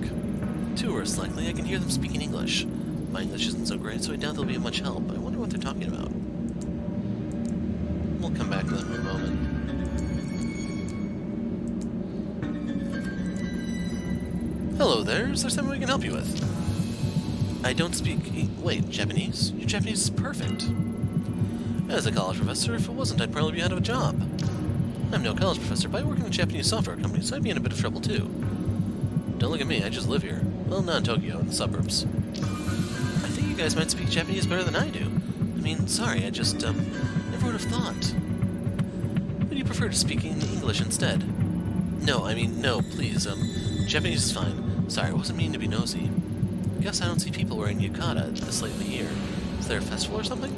Tourists, likely. I can hear them speaking English. My English isn't so great, so I doubt they'll be of much help. I wonder what they're talking about. We'll come back to them in a moment. Hello there, is there something we can help you with? I don't speak... Wait, Japanese? Your Japanese is perfect. As a college professor, if it wasn't, I'd probably be out of a job. I'm no college professor, but I work in a Japanese software company, so I'd be in a bit of trouble too. Don't look at me, I just live here. Well, not in Tokyo, in the suburbs. I think you guys might speak Japanese better than I do. I mean, sorry, I just, never would have thought. Would you prefer to speak in English instead? No, I mean, no, please, Japanese is fine. Sorry, I wasn't meaning to be nosy. Guess I don't see people wearing yukata this late in the year. Is there a festival or something?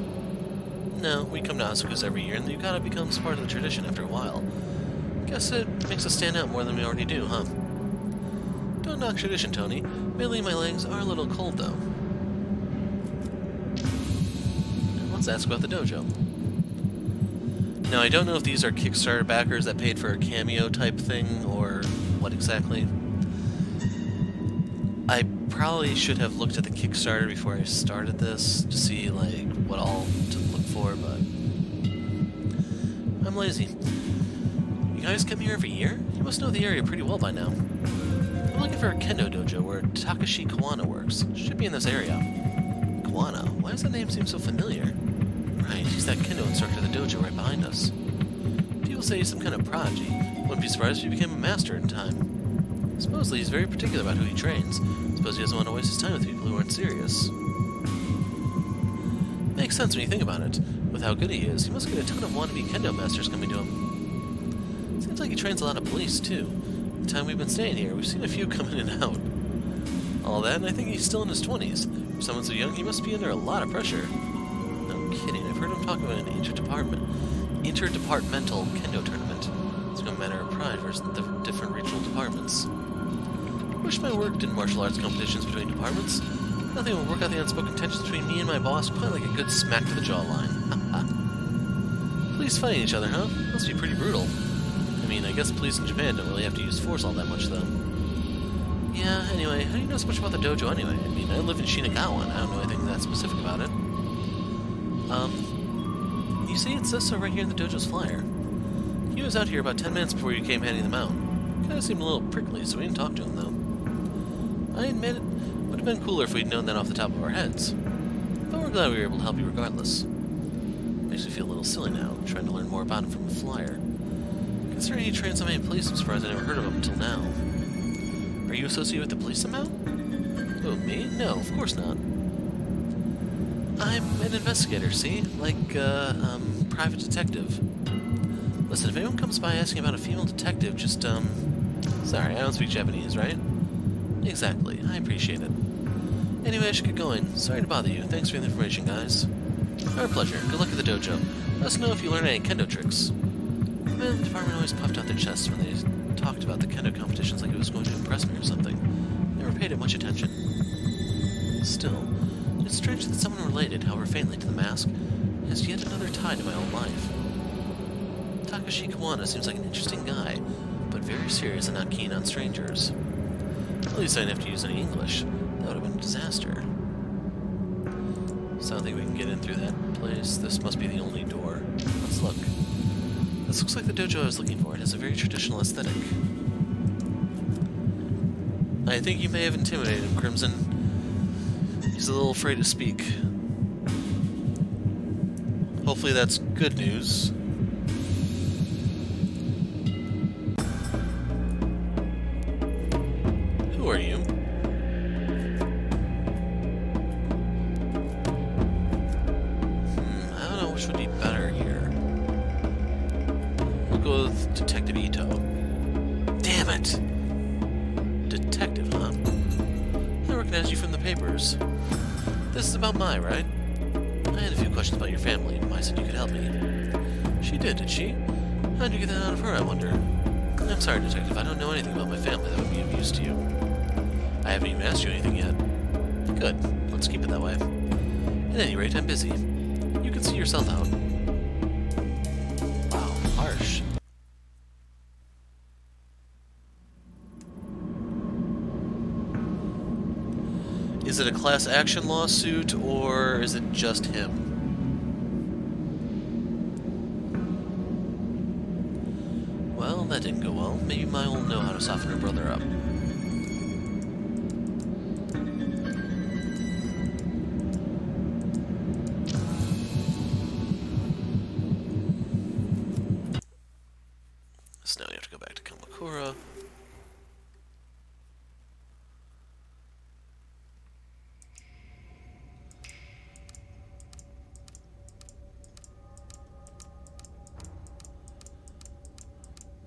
No, we come to Asuka's every year, and the yukata becomes part of the tradition after a while. Guess it makes us stand out more than we already do, huh? Don't knock tradition, Tony. Mainly my legs are a little cold, though. Let's ask about the dojo. Now, I don't know if these are Kickstarter backers that paid for a cameo type thing, or what exactly. I probably should have looked at the Kickstarter before I started this to see, like, what all to look for, but I'm lazy. You guys come here every year? You must know the area pretty well by now. I'm looking for a kendo dojo where Takashi Kawana works. Should be in this area. Kawana? Why does that name seem so familiar? Right, he's that kendo instructor at the dojo right behind us. People say he's some kind of prodigy. Wouldn't be surprised if he became a master in time. Supposedly he's very particular about who he trains. Suppose he doesn't want to waste his time with people who aren't serious. Makes sense when you think about it. With how good he is, he must get a ton of wannabe kendo masters coming to him. Seems like he trains a lot of police, too. The time we've been staying here, we've seen a few come in and out. All that, and I think he's still in his 20s. For someone so young, he must be under a lot of pressure. No kidding, I've heard him talk about an interdepartmental kendo tournament. It's become a matter of pride for the different regional departments. I wish I worked in martial arts competitions between departments. Nothing would work out the unspoken tensions between me and my boss quite like a good smack to the jawline. Police fighting each other, huh? Must be pretty brutal. I mean, I guess police in Japan don't really have to use force all that much, though. Yeah, anyway, how do you know so much about the dojo anyway? I mean, I live in Shinagawa, and I don't know anything that specific about it. You see it says so right here in the dojo's flyer. He was out here about 10 minutes before you came handing them out. Kinda seemed a little prickly, so we didn't talk to him, though. I admit it would have been cooler if we'd known that off the top of our heads. But we're glad we were able to help you regardless. Makes me feel a little silly now, trying to learn more about him from a flyer. Considering he trains so many police, I'm surprised I never heard of him until now. Are you associated with the police somehow? Who, me? No, of course not. I'm an investigator, see? Like, private detective. Listen, if anyone comes by asking about a female detective, just, sorry, I don't speak Japanese, right? Exactly, I appreciate it. Anyway, I should get going. Sorry to bother you. Thanks for the information, guys. Our pleasure. Good luck at the dojo. Let us know if you learn any kendo tricks. The men in the department always puffed out their chests when they talked about the kendo competitions like it was going to impress me or something. Never paid it much attention. Still, it's strange that someone related, however faintly, to the mask has yet another tie to my own life. Takashi Kawana seems like an interesting guy, but very serious and not keen on strangers. At least I didn't have to use any English. That would have been a disaster. So I don't think we can get in through that place. This must be the only door. Let's look. This looks like the dojo I was looking for. It has a very traditional aesthetic. I think you may have intimidated him, Crimson. He's a little afraid to speak. Hopefully that's good news. Who are you? I don't know which would be better here. We'll go with Detective Ito. Damn it! Detective, huh? I recognize you from the papers. This is about Mai, right? I had a few questions about your family. Mai said you could help me. She did she? How'd you get that out of her, I wonder? I'm sorry, Detective. I don't know anything about my family that would be of use to you. I haven't even asked you anything yet. Good. Let's keep it that way. At any rate, I'm busy. You can see yourself out. Wow, harsh. Is it a class action lawsuit, or is it just him? Well, that didn't go well. Maybe Mai will know how to soften her brother up.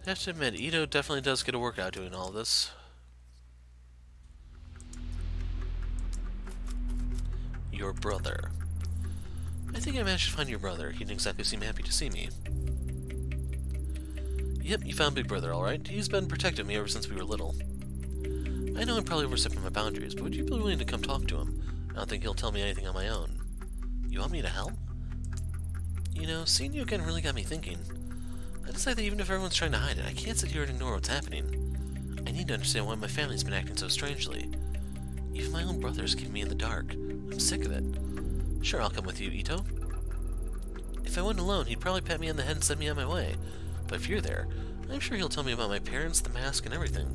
I have to admit, Ito definitely does get a workout doing all this. Your brother. I think I managed to find your brother. He didn't exactly seem happy to see me. Yep, you found Big Brother, alright. He's been protecting me ever since we were little. I know I'm probably overstepping my boundaries, but would you be willing to come talk to him? I don't think he'll tell me anything on my own. You want me to help? You know, seeing you again really got me thinking. I decided that even if everyone's trying to hide it, I can't sit here and ignore what's happening. I need to understand why my family's been acting so strangely. Even my own brother's keeping me in the dark. I'm sick of it. Sure, I'll come with you, Ito. If I went alone, he'd probably pat me on the head and send me on my way. But if you're there, I'm sure he'll tell me about my parents, the mask, and everything.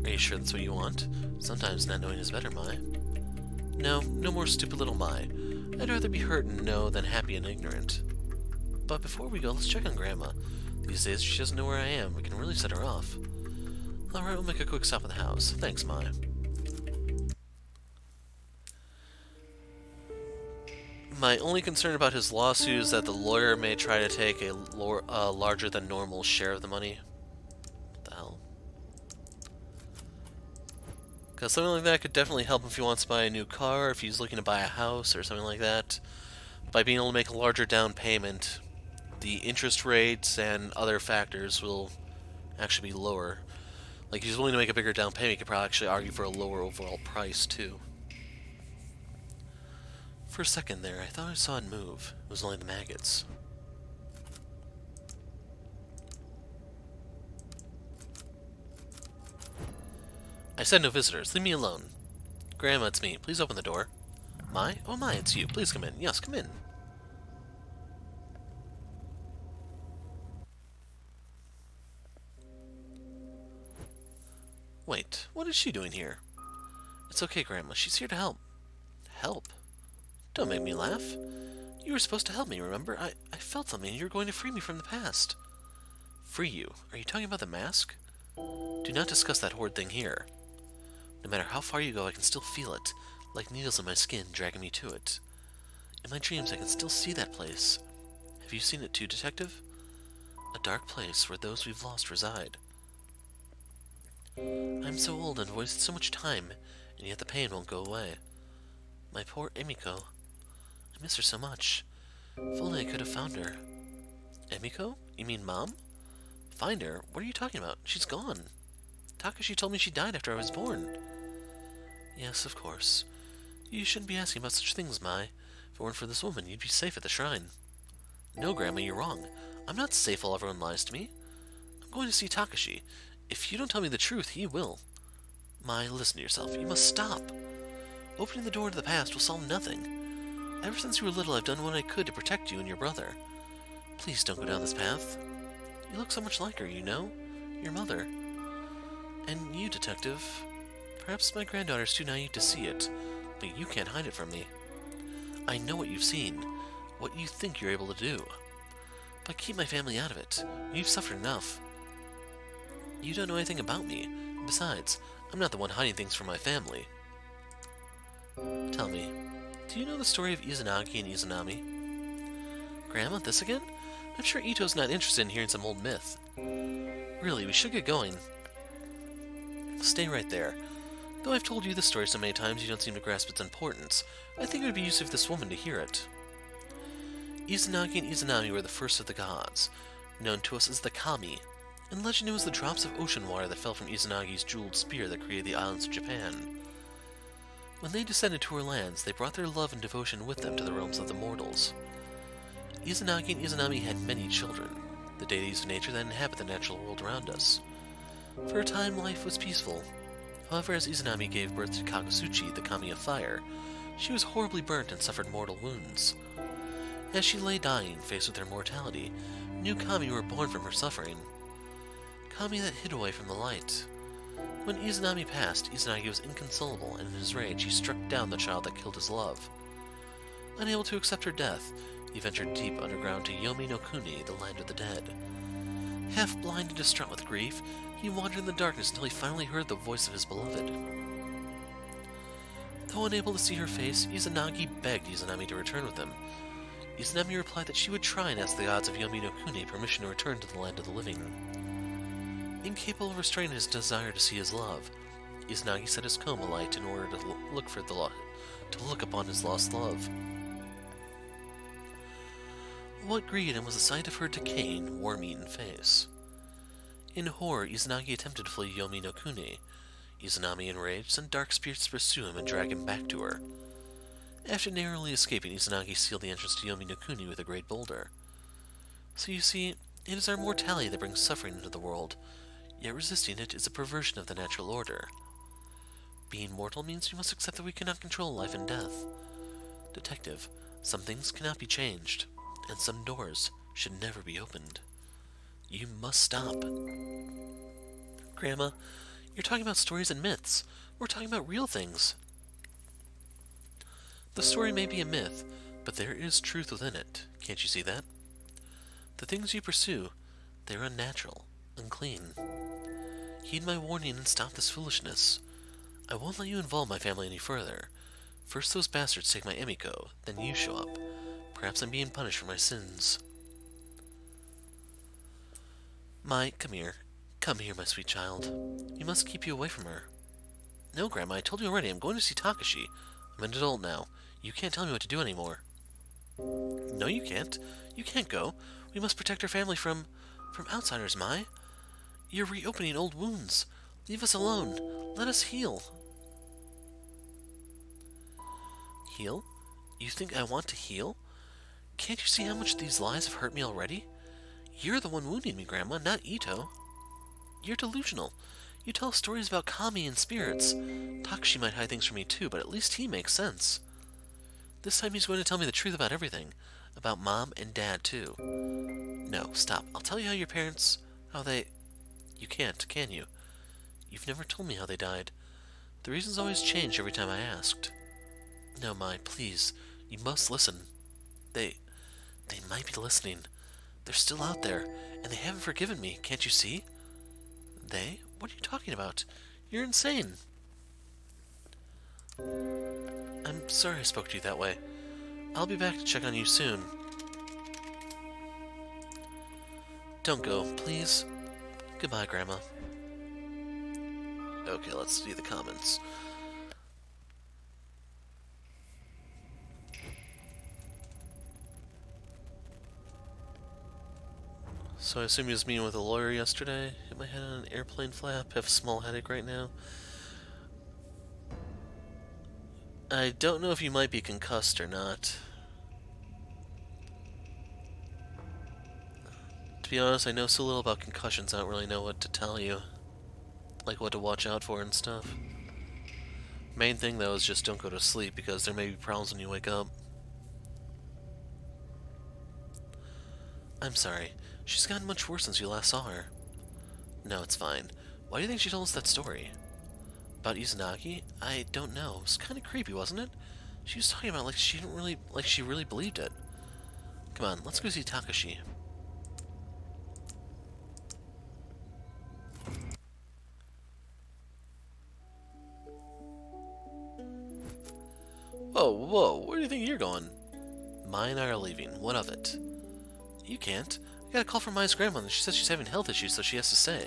Are you sure that's what you want? Sometimes not knowing is better, Mai. No, no more stupid little Mai. I'd rather be hurt and know than happy and ignorant. But before we go, let's check on Grandma. These days, she doesn't know where I am. We can really set her off. Alright, we'll make a quick stop at the house. Thanks, Mai. My only concern about his lawsuit is that the lawyer may try to take a larger than normal share of the money. What the hell? Because something like that could definitely help him if he wants to buy a new car, if he's looking to buy a house or something like that. By being able to make a larger down payment, the interest rates and other factors will actually be lower. Like, if he's willing to make a bigger down payment, he could probably actually argue for a lower overall price, too. For a second there, I thought I saw it move. It was only the maggots. I said no visitors. Leave me alone. Grandma, it's me. Please open the door. Mai? Oh, Mai, it's you. Please come in. Yes, come in. Wait, what is she doing here? It's okay, Grandma. She's here to help. Help? Don't make me laugh. You were supposed to help me, remember? I felt something and you were going to free me from the past. Free you? Are you talking about the mask? Do not discuss that horrid thing here. No matter how far you go, I can still feel it, like needles in my skin dragging me to it. In my dreams, I can still see that place. Have you seen it too, Detective? A dark place where those we've lost reside. I'm so old and wasted so much time, and yet the pain won't go away. My poor Emiko. I miss her so much. If only I could have found her. Emiko? You mean Mom? Find her? What are you talking about? She's gone. Takashi told me she died after I was born. Yes, of course. You shouldn't be asking about such things, Mai. If it weren't for this woman, you'd be safe at the shrine. No, Grandma, you're wrong. I'm not safe while everyone lies to me. I'm going to see Takashi. If you don't tell me the truth, he will. Mai, listen to yourself. You must stop. Opening the door to the past will solve nothing. Ever since you were little, I've done what I could to protect you and your brother. Please don't go down this path. You look so much like her, you know? Your mother. And you, Detective. Perhaps my granddaughter's too naive to see it, but you can't hide it from me. I know what you've seen, what you think you're able to do. But keep my family out of it. You've suffered enough. You don't know anything about me. Besides, I'm not the one hiding things from my family. Tell me, do you know the story of Izanagi and Izanami? Grandma, this again? I'm sure Ito's not interested in hearing some old myth. Really, we should get going. Stay right there. Though I've told you this story so many times you don't seem to grasp its importance, I think it would be useful for this woman to hear it. Izanagi and Izanami were the first of the gods, known to us as the Kami. In legend, it was the drops of ocean water that fell from Izanagi's jeweled spear that created the islands of Japan. When they descended to her lands, they brought their love and devotion with them to the realms of the mortals. Izanagi and Izanami had many children, the deities of nature that inhabit the natural world around us. For a time, life was peaceful. However, as Izanami gave birth to Kagutsuchi, the Kami of Fire, she was horribly burnt and suffered mortal wounds. As she lay dying, faced with her mortality, new Kami were born from her suffering. Kami that hid away from the light. When Izanami passed, Izanagi was inconsolable, and in his rage he struck down the child that killed his love. Unable to accept her death, he ventured deep underground to Yomi no Kuni, the land of the dead. Half blind and distraught with grief, he wandered in the darkness until he finally heard the voice of his beloved. Though unable to see her face, Izanagi begged Izanami to return with him. Izanami replied that she would try and ask the gods of Yomi no Kuni permission to return to the land of the living. Incapable of restraining his desire to see his love, Izanagi set his comb alight in order to look upon his lost love. What greeted him was the sight of her decaying, worm-eaten face. In horror, Izanagi attempted to flee Yomi no Kuni. Izanami, enraged, sent dark spirits to pursue him and drag him back to her. After narrowly escaping, Izanagi sealed the entrance to Yomi no Kuni with a great boulder. So you see, it is our mortality that brings suffering into the world, yet resisting it is a perversion of the natural order. Being mortal means we must accept that we cannot control life and death. Detective, some things cannot be changed, and some doors should never be opened. You must stop. Grandma, you're talking about stories and myths. We're talking about real things. The story may be a myth, but there is truth within it. Can't you see that? The things you pursue, they're unnatural, unclean. Heed my warning and stop this foolishness. I won't let you involve my family any further. First those bastards take my Emiko, then you show up. Perhaps I'm being punished for my sins. Come here. Come here, my sweet child. We must keep you away from her. No, Grandma, I told you already, I'm going to see Takashi. I'm an adult now. You can't tell me what to do anymore. No, you can't. You can't go. We must protect our family from outsiders, Mai. You're reopening old wounds. Leave us alone. Let us heal. Heal? You think I want to heal? Can't you see how much these lies have hurt me already? You're the one wounding me, Grandma, not Ito. You're delusional. You tell stories about kami and spirits. Takashi might hide things from me too, but at least he makes sense. This time he's going to tell me the truth about everything. About Mom and Dad, too. No, stop. I'll tell you how your parents... You can't, can you? You've never told me how they died. The reasons always change every time I asked. No, Mai, please. You must listen. They might be listening. They're still out there, and they haven't forgiven me. Can't you see? They? What are you talking about? You're insane. I'm sorry I spoke to you that way. I'll be back to check on you soon. Don't go, please. Goodbye, Grandma. Okay, let's see the comments. So I assume he was meeting with a lawyer yesterday. Hit my head on an airplane flap. Have a small headache right now. I don't know if you might be concussed or not. To be honest, I know so little about concussions I don't really know what to tell you. Like what to watch out for and stuff. Main thing though is just don't go to sleep because there may be problems when you wake up. I'm sorry. She's gotten much worse since you last saw her. No, it's fine. Why do you think she told us that story? About Izanagi? I don't know. It was kind of creepy, wasn't it? She was talking about like she really believed it. Come on, let's go see Takashi. Whoa, where do you think you're going? Mai and I are leaving. What of it? You can't. I got a call from Mai's grandmother. She says she's having health issues, so she has to stay.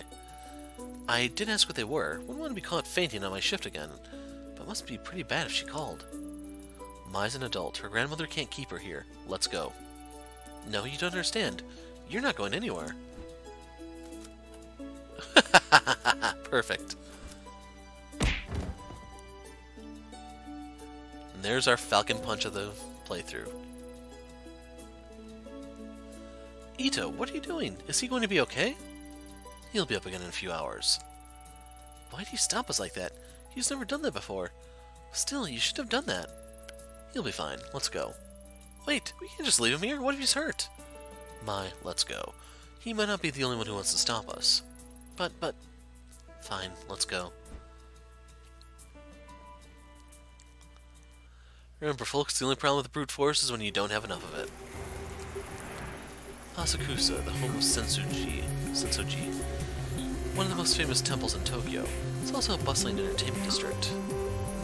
I did ask what they were. Wouldn't want to be caught fainting on my shift again. But it must be pretty bad if she called. Mai's an adult. Her grandmother can't keep her here. Let's go. No, you don't understand. You're not going anywhere. Perfect. And there's our Falcon Punch of the playthrough. Ito, what are you doing? Is he going to be okay? He'll be up again in a few hours. Why'd he stop us like that? He's never done that before. Still, you should have done that. He'll be fine. Let's go. Wait, we can't just leave him here. What if he's hurt? Mai, let's go. He might not be the only one who wants to stop us. But... Fine, let's go. Remember, folks, the only problem with brute force is when you don't have enough of it. Asakusa, the home of Sensoji, one of the most famous temples in Tokyo. It's also a bustling entertainment district.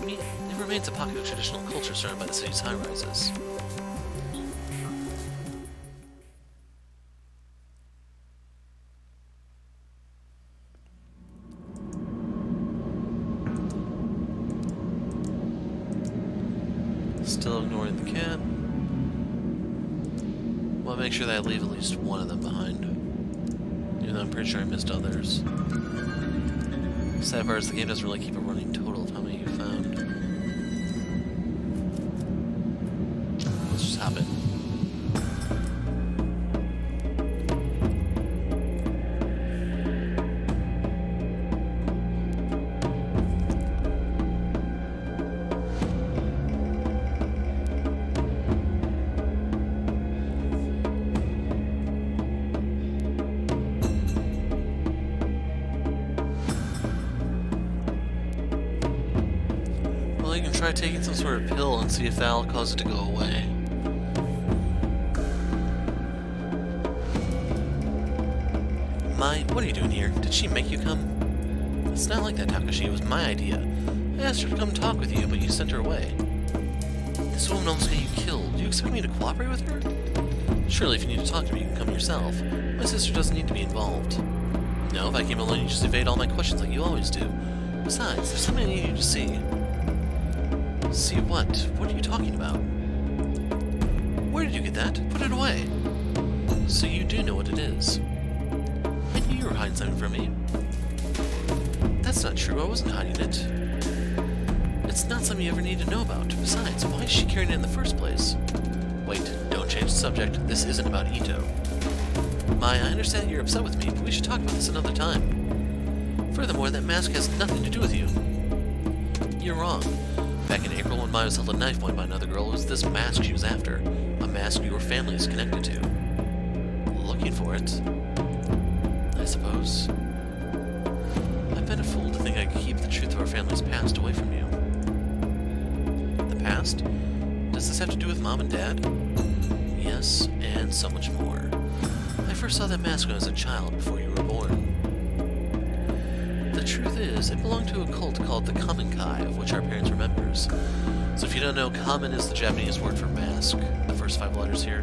It remains a pocket of traditional culture surrounded by the city's high-rises. Still ignoring the cat. Well, make sure that I leave at least one of them behind. Even though I'm pretty sure I missed others. Sad part is the game doesn't really keep a running total of how many you found. Let's just hop in. You can try taking some sort of pill and see if that'll cause it to go away. What are you doing here? Did she make you come? It's not like that, Takashi. It was my idea. I asked her to come talk with you, but you sent her away. This woman almost got you killed. Do you expect me to cooperate with her? Surely if you need to talk to me, you can come yourself. My sister doesn't need to be involved. No, if I came alone, you just evade all my questions like you always do. Besides, there's something I need you to see. See what? What are you talking about? Where did you get that? Put it away. So you do know what it is. I knew you were hiding something from me. That's not true. I wasn't hiding it. It's not something you ever need to know about. Besides, why is she carrying it in the first place? Wait, don't change the subject. This isn't about Ito. Mai, I understand you're upset with me, but we should talk about this another time. Furthermore, that mask has nothing to do with you. You're wrong. Back in April, when Mai was held at knife point by another girl, it was this mask she was after. A mask your family is connected to. Looking for it, I suppose. I've been a fool to think I could keep the truth of our family's past away from you. The past? Does this have to do with Mom and Dad? Yes, and so much more. I first saw that mask when I was a child, before you were born. The truth is, it belonged to a cult called the Kamenkai, of which our parents were members. So if you don't know, Kamen is the Japanese word for mask. The first 5 letters here.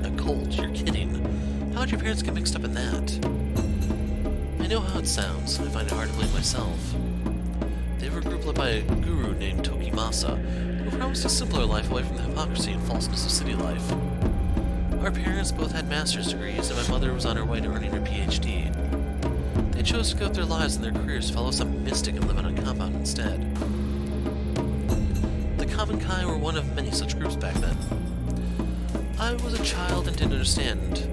A cult? You're kidding. How did your parents get mixed up in that? I know how it sounds. I find it hard to believe myself. They were a group led by a guru named Tokimasa, who promised a simpler life away from the hypocrisy and falseness of city life. Our parents both had master's degrees, and my mother was on her way to earning her PhD. They chose to go through their lives and their careers to follow some mystic and live on a compound instead. The Kamenkai were one of many such groups back then. I was a child and didn't understand,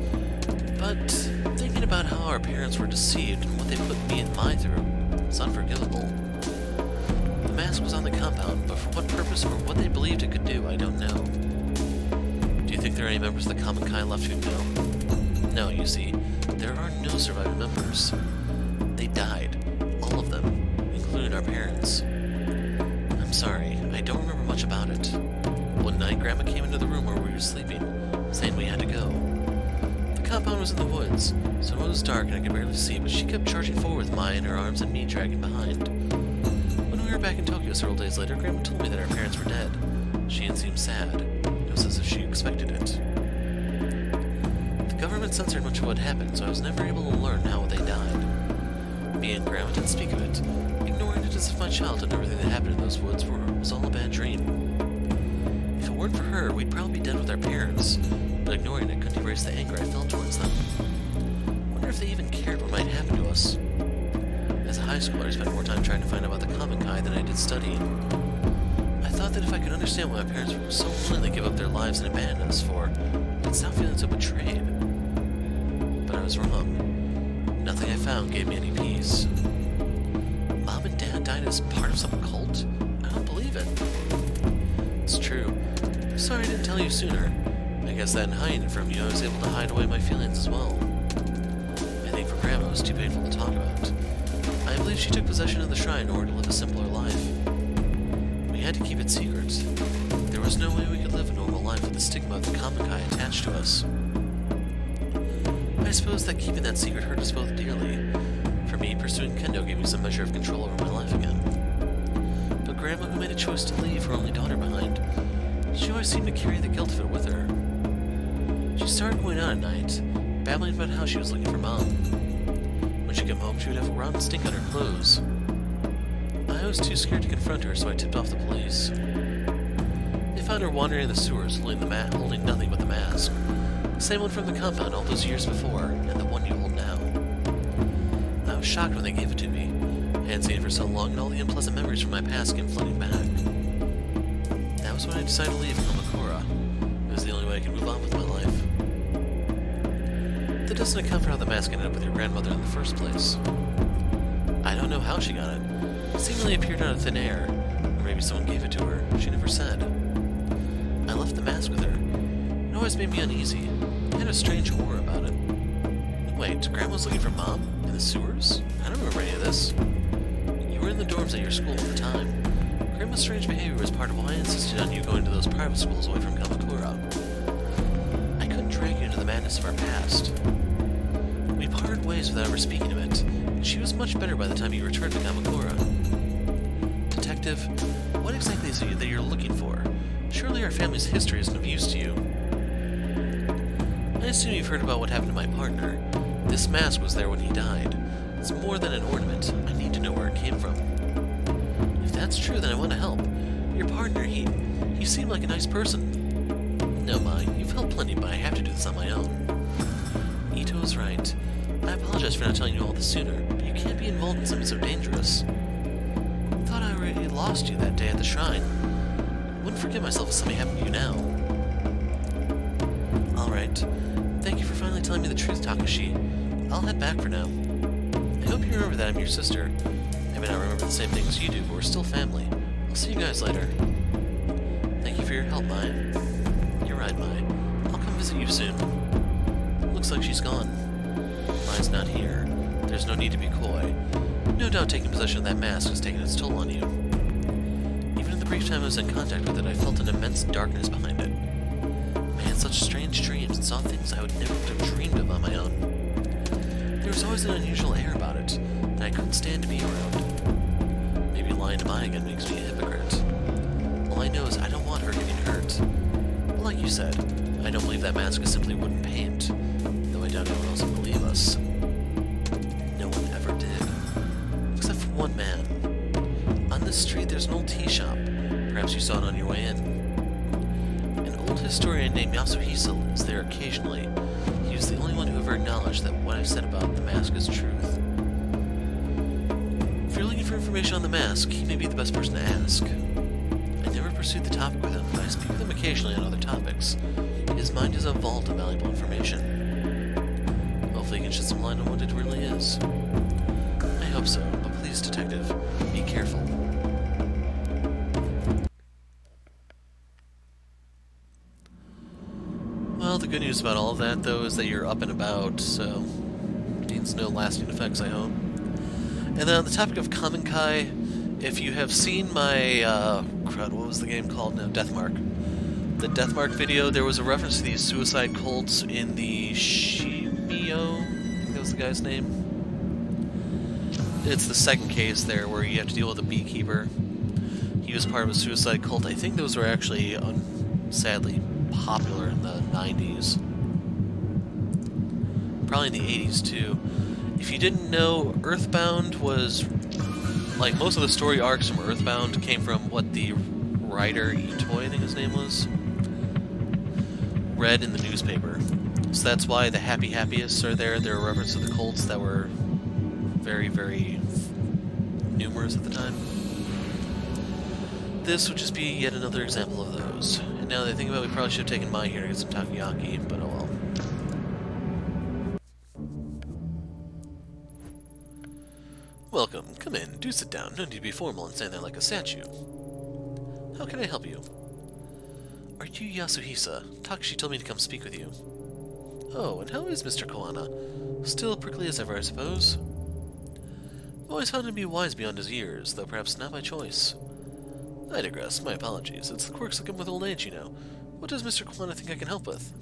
but thinking about how our parents were deceived and what they put me and Mai through, it's unforgivable. The mask was on the compound, but for what purpose or what they believed it could do, I don't know. Do you think there are any members of the Kamenkai left who know? No, you see, there are no surviving members. They died. All of them. Including our parents. I'm sorry, I don't remember much about it. One night, Grandma came into the room where we were sleeping, saying we had to go. The compound was in the woods, so it was dark and I could barely see, but she kept charging forward with Mai in her arms and me dragging behind. When we were back in Tokyo several days later, Grandma told me that our parents were dead. She didn't seem sad. It was as if she expected it. The government censored much of what happened, so I was never able to learn how they died. Me and Grandma didn't speak of it, ignoring it as if my childhood and everything that happened in those woods was all a bad dream. If it weren't for her, we'd probably be dead with our parents, but ignoring it couldn't erase the anger I felt towards them. Wonder if they even cared what might happen to us. As a high schooler, I spent more time trying to find out about the Kamenkai than I did studying. I thought that if I could understand why my parents would so willingly give up their lives and abandon us for, I'd stop feeling so betrayed. But I was wrong. Nothing I found gave me any peace. Mom and Dad died as part of some cult? I don't believe it. It's true. I'm sorry I didn't tell you sooner. I guess that in hiding it from you, I was able to hide away my feelings as well. I think for Grandma it was too painful to talk about. I believe she took possession of the shrine in order to live a simpler life. We had to keep it secret. There was no way we could live a normal life with the stigma of the Kamenkai attached to us. I suppose that keeping that secret hurt us both dearly. For me, pursuing kendo gave me some measure of control over my life again. But Grandma, who made a choice to leave her only daughter behind, she always seemed to carry the guilt of it with her. She started going out at night, babbling about how she was looking for Mom. When she'd come home, she would have rotten stink on her clothes. I was too scared to confront her, so I tipped off the police. They found her wandering in the sewers, holding nothing but the mask. The same one from the compound all those years before, and the one you hold now. I was shocked when they gave it to me. I hadn't seen it for so long, and all the unpleasant memories from my past came flooding back. That was when I decided to leave Kamakura. It was the only way I could move on with my life. That doesn't account for how the mask ended up with your grandmother in the first place. I don't know how she got it. It seemingly appeared out of thin air, or maybe someone gave it to her. She never said. I left the mask with her. It always made me uneasy. I had a strange horror about it. Wait, Grandma was looking for Mom? In the sewers? I don't remember any of this. You were in the dorms at your school at the time. Grandma's strange behavior was part of why I insisted on you going to those private schools away from Kamakura. I couldn't drag you into the madness of our past. We parted ways without ever speaking of it, and she was much better by the time you returned to Kamakura. Detective, what exactly is it that you're looking for? Surely our family's history isn't of use to you. I assume you've heard about what happened to my partner. This mask was there when he died. It's more than an ornament. I need to know where it came from. If that's true, then I want to help. Your partner, he seemed like a nice person. No, Mai, you've helped plenty, but I have to do this on my own. Ito is right. I apologize for not telling you all this sooner, but you can't be involved in something so dangerous. I thought I already lost you that day at the shrine. I wouldn't forgive myself if something happened to you now. Alright. Thank you for finally telling me the truth, Takashi. I'll head back for now. I hope you remember that I'm your sister. I may not remember the same things you do, but we're still family. I'll see you guys later. Thank you for your help, Mai. You're right, Mai. I'll come visit you soon. Looks like she's gone. Mai's not here. There's no need to be coy. No doubt taking possession of that mask has taken its toll on you. Even in the brief time I was in contact with it, I felt an immense darkness behind it. I had such strange dreams and saw things I would never have dreamed of on my own. There was always an unusual air about it that I couldn't stand to be around. Maybe lying to Mai again makes me a hypocrite. All I know is I don't want her getting hurt. But like you said, I don't believe that mask is simply wooden paint, though I doubt anyone else will believe us. No one ever did. Except for one man. On this street there's an old tea shop. Perhaps you saw it on your way in. An old historian named Yasuhisa is there occasionally. He was the only one who ever acknowledged that what I said about the mask is truth. If you're looking for information on the mask, he may be the best person to ask. I never pursued the topic with him, but I speak with him occasionally on other topics. His mind is a vault of valuable information. Hopefully he can shed some light on what it really is. I hope so, but please, Detective, be careful. Well, the good news about all of that, though, is that you're up and about, so it means no lasting effects, I hope. And then on the topic of Kamen-Kai, if you have seen my, crud, what was the game called now? Deathmark. The Deathmark video, there was a reference to these suicide cults in the Shimio, I think that was the guy's name. It's the second case there where you have to deal with a beekeeper. He was part of a suicide cult. I think those were actually, sadly, popular in the 90s. Probably in the 80s, too. If you didn't know, Earthbound was... like, most of the story arcs from Earthbound came from what the writer, Itoi, I think his name was, read in the newspaper. So that's why the Happy Happiest are there. They're a reference to the cults that were very, very numerous at the time. This would just be yet another example of those. And now that I think about it, we probably should have taken Mai here to get some takoyaki, but oh well. Welcome. Come in. Do sit down. No need to be formal and stand there like a statue. How can I help you? Are you Yasuhisa? Takashi told me to come speak with you. Oh, and how is Mr. Koana? Still prickly as ever, I suppose? I've always found him to be wise beyond his years, though perhaps not by choice. I digress. My apologies. It's the quirks that come with old age, you know. What does Mr. Koana think I can help with?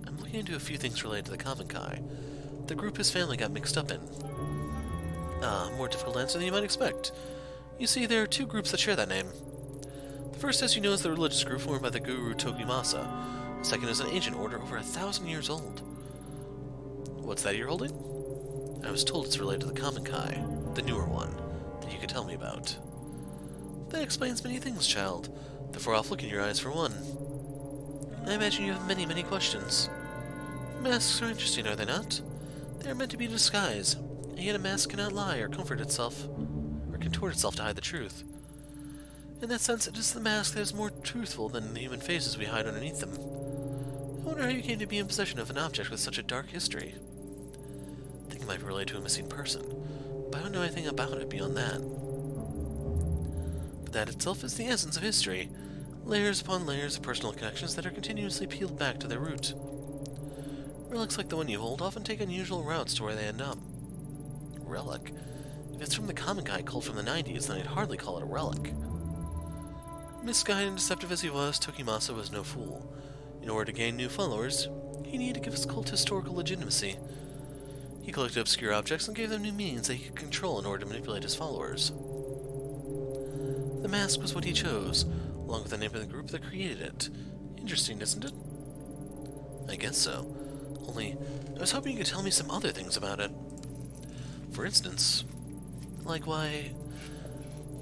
I'm looking into a few things related to the Kamen-Kai. The group his family got mixed up in. More difficult answer than you might expect. You see, there are two groups that share that name. The first, as you know, is the religious group formed by the Guru Tokimasa. The second is an ancient order over 1,000 years old. What's that you're holding? I was told it's related to the Kamen-Kai, the newer one, that you could tell me about. That explains many things, child. The far-off look in your eyes, for one. I imagine you have many, many questions. Masks are interesting, are they not? They are meant to be a disguise, and yet a mask cannot lie or contort itself to hide the truth. In that sense, it is the mask that is more truthful than the human faces we hide underneath them. I wonder how you came to be in possession of an object with such a dark history. I think it might be related to a missing person, but I don't know anything about it beyond that. But that itself is the essence of history, layers upon layers of personal connections that are continuously peeled back to their root. Relics like the one you hold often take unusual routes to where they end up. Relic? If it's from the Kamikai cult from the 90s, then I'd hardly call it a relic. Misguided and deceptive as he was, Tokimasa was no fool. In order to gain new followers, he needed to give his cult historical legitimacy. He collected obscure objects and gave them new meanings that he could control in order to manipulate his followers. The mask was what he chose, along with the name of the group that created it. Interesting, isn't it? I guess so. Only, I was hoping you could tell me some other things about it. For instance, like why...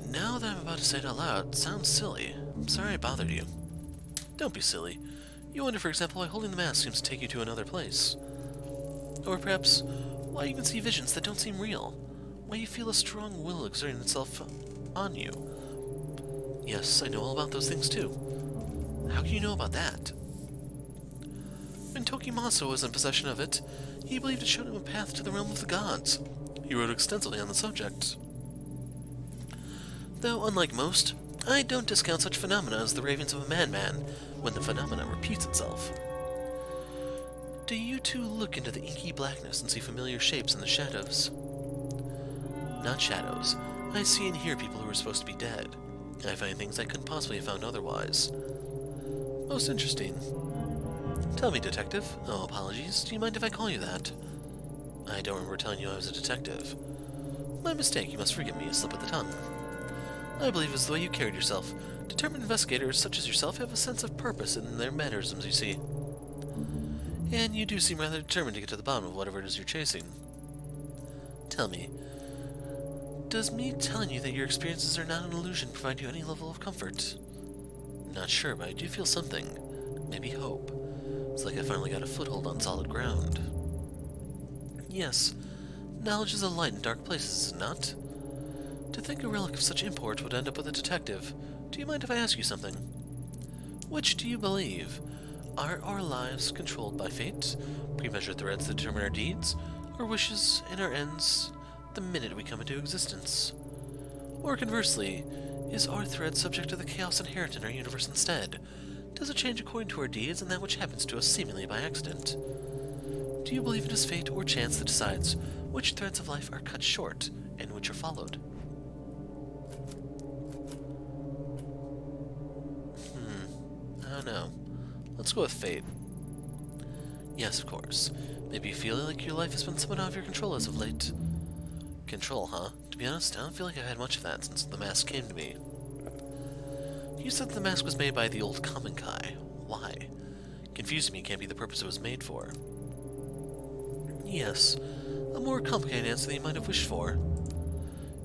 Now that I'm about to say it out loud, it sounds silly. I'm sorry I bothered you. Don't be silly. You wonder, for example, why holding the mask seems to take you to another place. Or perhaps, why you can see visions that don't seem real. Why you feel a strong will exerting itself on you. Yes, I know all about those things too. How can you know about that? When Tokimasa was in possession of it, he believed it showed him a path to the realm of the gods. He wrote extensively on the subject. Though, unlike most, I don't discount such phenomena as the ravings of a madman when the phenomena repeats itself. Do you two look into the inky blackness and see familiar shapes in the shadows? Not shadows. I see and hear people who are supposed to be dead. I find things I couldn't possibly have found otherwise. Most interesting. Tell me, detective. Oh, apologies. Do you mind if I call you that? I don't remember telling you I was a detective. My mistake. You must forgive me. A slip of the tongue. I believe it's the way you carried yourself. Determined investigators such as yourself have a sense of purpose in their mannerisms, you see. And you do seem rather determined to get to the bottom of whatever it is you're chasing. Tell me, does me telling you that your experiences are not an illusion provide you any level of comfort? Not sure, but I do feel something. Maybe hope. It's like I finally got a foothold on solid ground. Yes, knowledge is a light in dark places, is it not? To think a relic of such import would end up with a detective. Do you mind if I ask you something? Which do you believe? Are our lives controlled by fate, pre-measured threads that determine our deeds, or wishes and our ends the minute we come into existence? Or conversely, is our thread subject to the chaos inherent in our universe instead? Does it change according to our deeds and that which happens to us seemingly by accident? Do you believe it is fate or chance that decides which threads of life are cut short and which are followed? I don't know. Let's go with fate. Yes, of course. Maybe you feel like your life has been somewhat out of your control as of late. Control, huh? To be honest, I don't feel like I've had much of that since the mask came to me. You said the mask was made by the old Kamikai. Why? Confused me can't be the purpose it was made for. Yes, a more complicated answer than you might have wished for.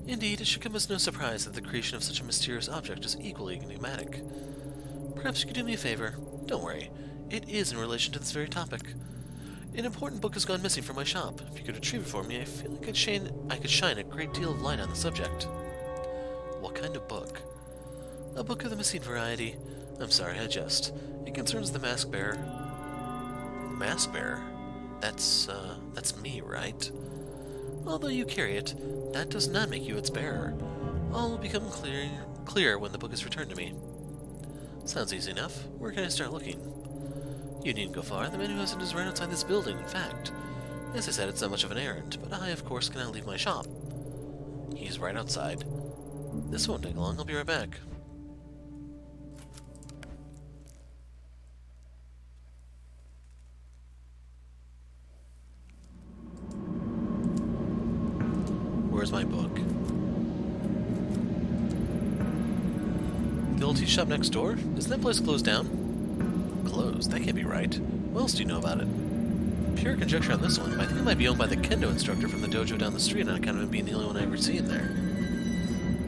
Indeed, it should come as no surprise that the creation of such a mysterious object is equally enigmatic. Perhaps you could do me a favor. Don't worry. It is in relation to this very topic. An important book has gone missing from my shop. If you could retrieve it for me, I feel like I could shine a great deal of light on the subject. What kind of book? A book of the missing variety. I'm sorry, I jest. It concerns the mask bearer. Mask bearer? That's me, right? Although you carry it, that does not make you its bearer. All will become clear when the book is returned to me. Sounds easy enough. Where can I start looking? You needn't go far. The man who has it is right outside this building, in fact. As I said, it's not much of an errand, but I, of course, cannot leave my shop. He's right outside. This won't take long. I'll be right back. Where's my book? The old tea shop next door? Isn't that place closed down? Closed? That can't be right. What else do you know about it? Pure conjecture on this one, but I think it might be owned by the kendo instructor from the dojo down the street on account of him being the only one I ever see in there.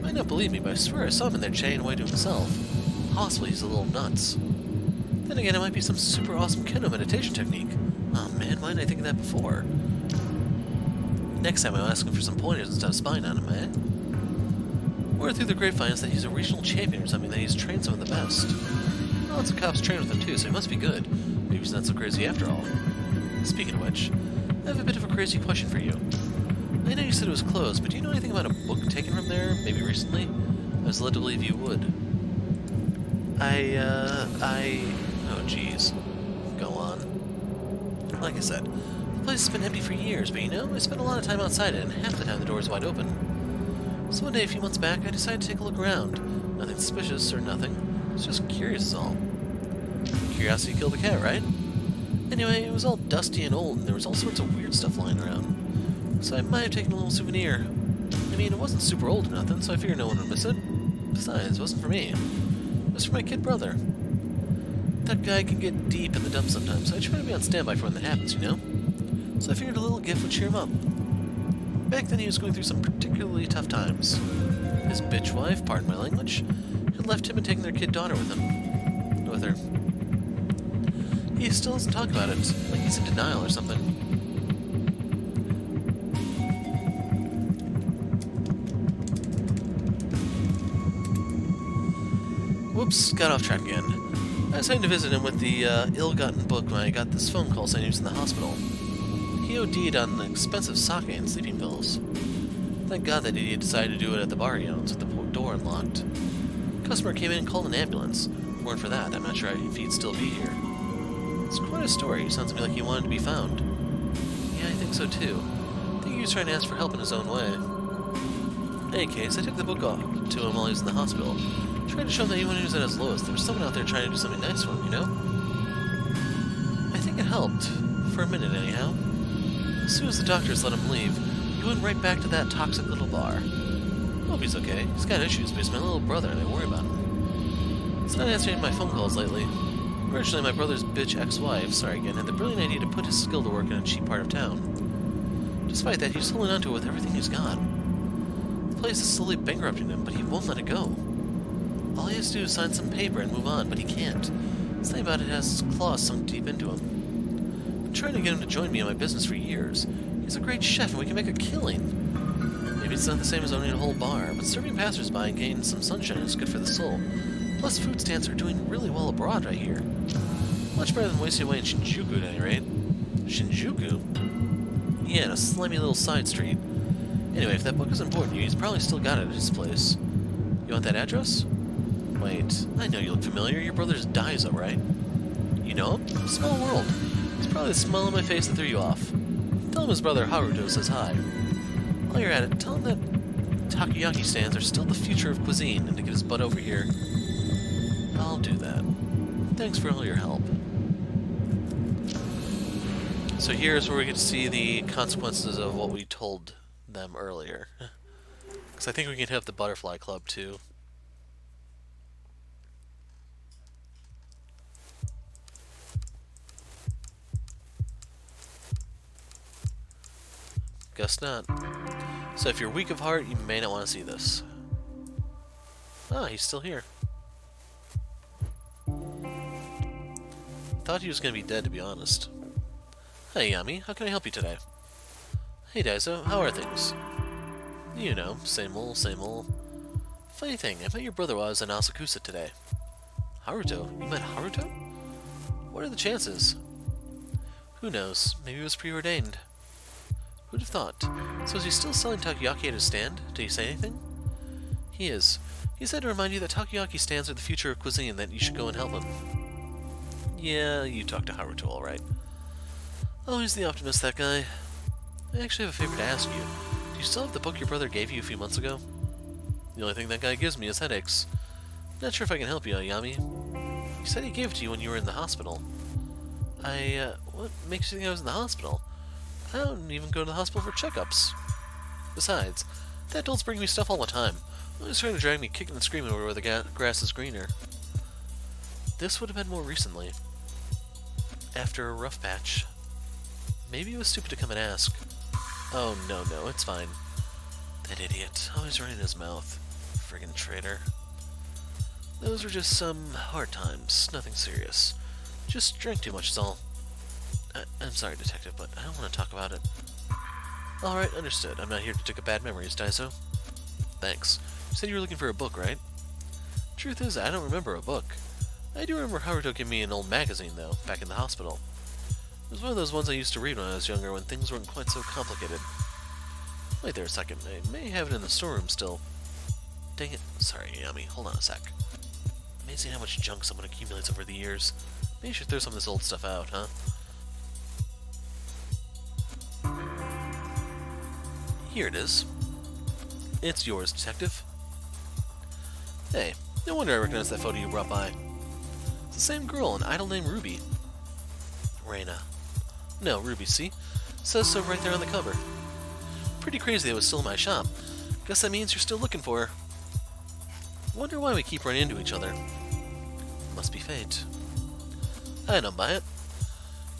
I might not believe me, but I swear I saw him in there chatting away to himself. Possibly he's a little nuts. Then again, it might be some super awesome kendo meditation technique. Oh man, why didn't I think of that before? Next time I'll ask him for some pointers instead of spying on him, eh? Word through the grapevine is that he's a regional champion or something, that he's trained some of the best. Lots of cops train with him too, so he must be good. Maybe he's not so crazy after all. Speaking of which, I have a bit of a crazy question for you. I know you said it was closed, but do you know anything about a book taken from there, maybe recently? I was led to believe you would. Oh jeez. Go on. Like I said, the place has been empty for years, but you know, I spent a lot of time outside it, and half the time the door is wide open. So one day, a few months back, I decided to take a look around. Nothing suspicious or nothing. I was just curious is all. Curiosity killed the cat, right? Anyway, it was all dusty and old, and there was all sorts of weird stuff lying around. So I might have taken a little souvenir. I mean, it wasn't super old or nothing, so I figured no one would miss it. Besides, it wasn't for me. It was for my kid brother. That guy can get deep in the dumps sometimes, so I try to be on standby for when that happens, you know? So I figured a little gift would cheer him up. Back then he was going through some particularly tough times. His bitch wife, pardon my language, had left him and taken their kid daughter with him. With her. He still doesn't talk about it, like he's in denial or something. Whoops, got off track again. I was heading to visit him with the ill-gotten book when I got this phone call saying he was in the hospital. He OD'd on expensive sake and sleeping pills. Thank God that idiot decided to do it at the bar he owns, with the door unlocked. Customer came in and called an ambulance. If it weren't for that, I'm not sure if he'd still be here. It's quite a story. Sounds to me like he wanted to be found. Yeah, I think so too. I think he was trying to ask for help in his own way. In any case, I took the book off to him while he was in the hospital. Trying to show him that even when he was at his lowest, there was someone out there trying to do something nice for him, you know? I think it helped. For a minute, anyhow. As soon as the doctors let him leave, he went right back to that toxic little bar. Hope he's okay. He's got issues, but he's my little brother, and I worry about him. He's not answering my phone calls lately. Originally, my brother's bitch ex-wife, sorry again, had the brilliant idea to put his skill to work in a cheap part of town. Despite that, he's holding on to it with everything he's got. The place is slowly bankrupting him, but he won't let it go. All he has to do is sign some paper and move on, but he can't. Something about it has his claws sunk deep into him. I've been trying to get him to join me in my business for years. He's a great chef, and we can make a killing. Maybe it's not the same as owning a whole bar, but serving passersby and gaining some sunshine is good for the soul. Plus, food stands are doing really well abroad right here. Much better than wasting away in Shinjuku, at any rate. Shinjuku? Yeah, in a slimy little side street. Anyway, if that book is important to you, he's probably still got it at his place. You want that address? Wait, I know you look familiar. Your brother's Daizo, right? You know him? Small world. It's probably the smile on my face that threw you off. Tell him his brother Haruto says hi. While you're at it, tell him that takoyaki stands are still the future of cuisine and to get his butt over here. I'll do that. Thanks for all your help. So here's where we get to see the consequences of what we told them earlier. Because I think we can hit up the Butterfly Club too. Guess not. So if you're weak of heart, you may not want to see this. Ah, he's still here. Thought he was going to be dead, to be honest. Hey, Yami, how can I help you today? Hey, Daizo, how are things? You know, same old, same old. Funny thing, I met your brother while I was in Asakusa today. Haruto? You met Haruto? What are the chances? Who knows? Maybe it was preordained. Who'd have thought? So is he still selling takoyaki at his stand? Did he say anything? He is. He said to remind you that takoyaki stands are the future of cuisine and that you should go and help him. Yeah, you talked to Haruto, alright. Oh, he's the optimist, that guy. I actually have a favor to ask you. Do you still have the book your brother gave you a few months ago? The only thing that guy gives me is headaches. Not sure if I can help you, Ayami. He said he gave it to you when you were in the hospital. What makes you think I was in the hospital? I don't even go to the hospital for checkups. Besides, the adults bring me stuff all the time. Always trying to drag me kicking and screaming over where the grass is greener. This would have been more recently. After a rough patch. Maybe it was stupid to come and ask. Oh, no, it's fine. That idiot. Always running his mouth. friggin' traitor. Those were just some hard times, nothing serious. Just drank too much is all. I'm sorry, Detective, but I don't want to talk about it. Alright, understood. I'm not here to take up bad memories, Daiso. Thanks. You said you were looking for a book, right? Truth is, I don't remember a book. I do remember Haruto giving me an old magazine, though, back in the hospital. It was one of those ones I used to read when I was younger, when things weren't quite so complicated. Wait there a second. I may have it in the storeroom still. Dang it. Sorry, Yami. Hold on a sec. Amazing how much junk someone accumulates over the years. Maybe you should throw some of this old stuff out, huh? Here it is. It's yours, Detective. Hey, no wonder I recognize that photo you brought by. It's the same girl, an idol named Ruby. Reina. No, Ruby, see? Says so right there on the cover. Pretty crazy that was still in my shop. Guess that means you're still looking for her. Wonder why we keep running into each other. Must be fate. I don't buy it.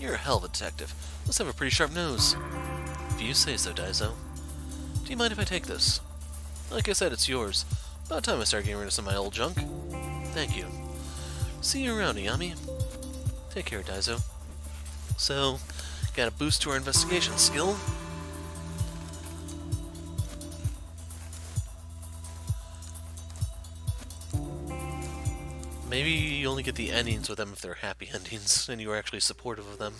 You're a hell of a detective. Must have a pretty sharp nose. If you say so, Daiso. Do you mind if I take this? Like I said, it's yours. About time I start getting rid of some of my old junk. Thank you. See you around, Ayami. Take care, Daiso. So, got a boost to our investigation skill. Maybe you only get the endings with them if they're happy endings, and you are actually supportive of them.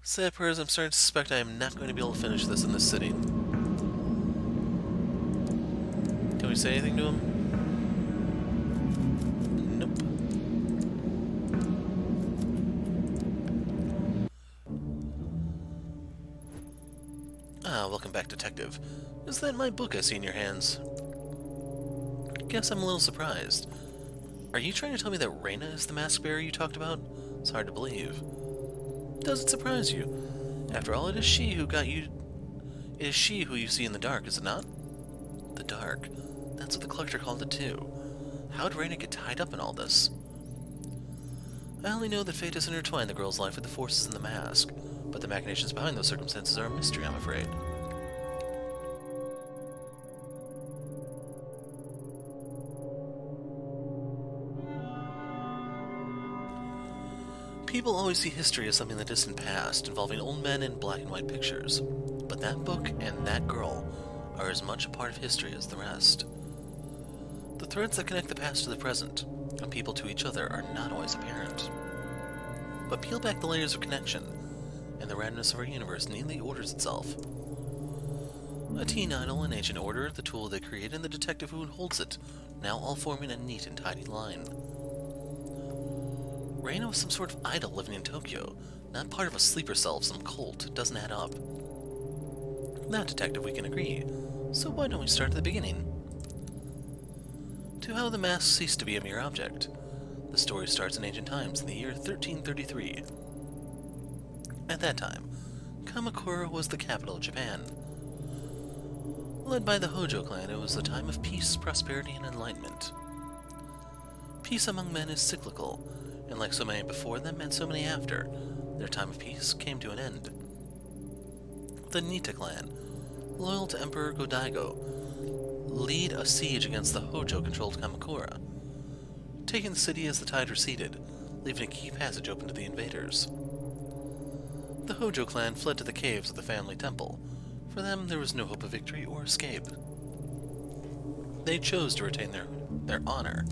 Sad part is I'm starting to suspect I am not going to be able to finish this in this city. Can we say anything to him? Nope. Ah, welcome back, Detective. Is that my book I see in your hands? Guess I'm a little surprised. Are you trying to tell me that Reina is the mask bearer you talked about? It's hard to believe. Does it surprise you? After all, it is she who got you... It is she who you see in the dark, is it not? The dark. That's what the collector called it too. How'd Reina get tied up in all this? I only know that fate has intertwined the girl's life with the forces in the mask, but the machinations behind those circumstances are a mystery, I'm afraid. People always see history as something in the distant past, involving old men in black and white pictures. But that book and that girl are as much a part of history as the rest. The threads that connect the past to the present, and people to each other, are not always apparent. But peel back the layers of connection, and the randomness of our universe neatly orders itself. A teen idol, an ancient order, the tool they created, and the detective who holds it, now all forming a neat and tidy line. Reina was some sort of idol living in Tokyo, not part of a sleeper cell of some cult. It doesn't add up. That, Detective, we can agree. So why don't we start at the beginning? To how the mask ceased to be a mere object. The story starts in ancient times, in the year 1333. At that time, Kamakura was the capital of Japan. Led by the Hojo clan, it was a time of peace, prosperity, and enlightenment. Peace among men is cyclical, and like so many before them and so many after, their time of peace came to an end. The Nita clan, loyal to Emperor Go-Daigo, lead a siege against the Hojo-controlled Kamakura, taking the city as the tide receded, leaving a key passage open to the invaders. The Hojo clan fled to the caves of the family temple. For them, there was no hope of victory or escape. They chose to retain their honor.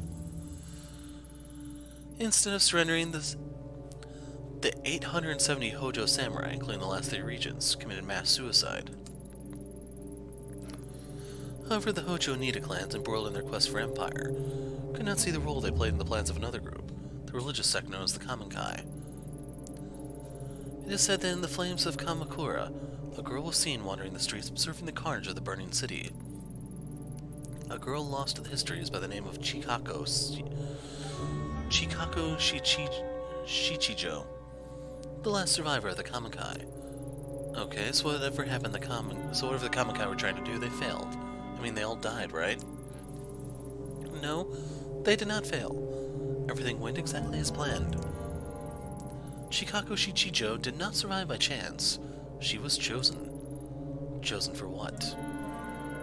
Instead of surrendering, the 870 Hojo samurai, including the last 3 regents, committed mass suicide. However, the Hojo Nita clans, embroiled in their quest for empire, could not see the role they played in the plans of another group, the religious sect known as the Kamankai. It is said that in the flames of Kamakura, a girl was seen wandering the streets observing the carnage of the burning city. A girl lost to the histories by the name of Chikako Shichijo, the last survivor of the Kamankai. Okay, so whatever the Kamankai were trying to do, they failed. I mean, they all died, right? No, they did not fail. Everything went exactly as planned. Chikako Shichijo did not survive by chance. She was chosen. Chosen for what?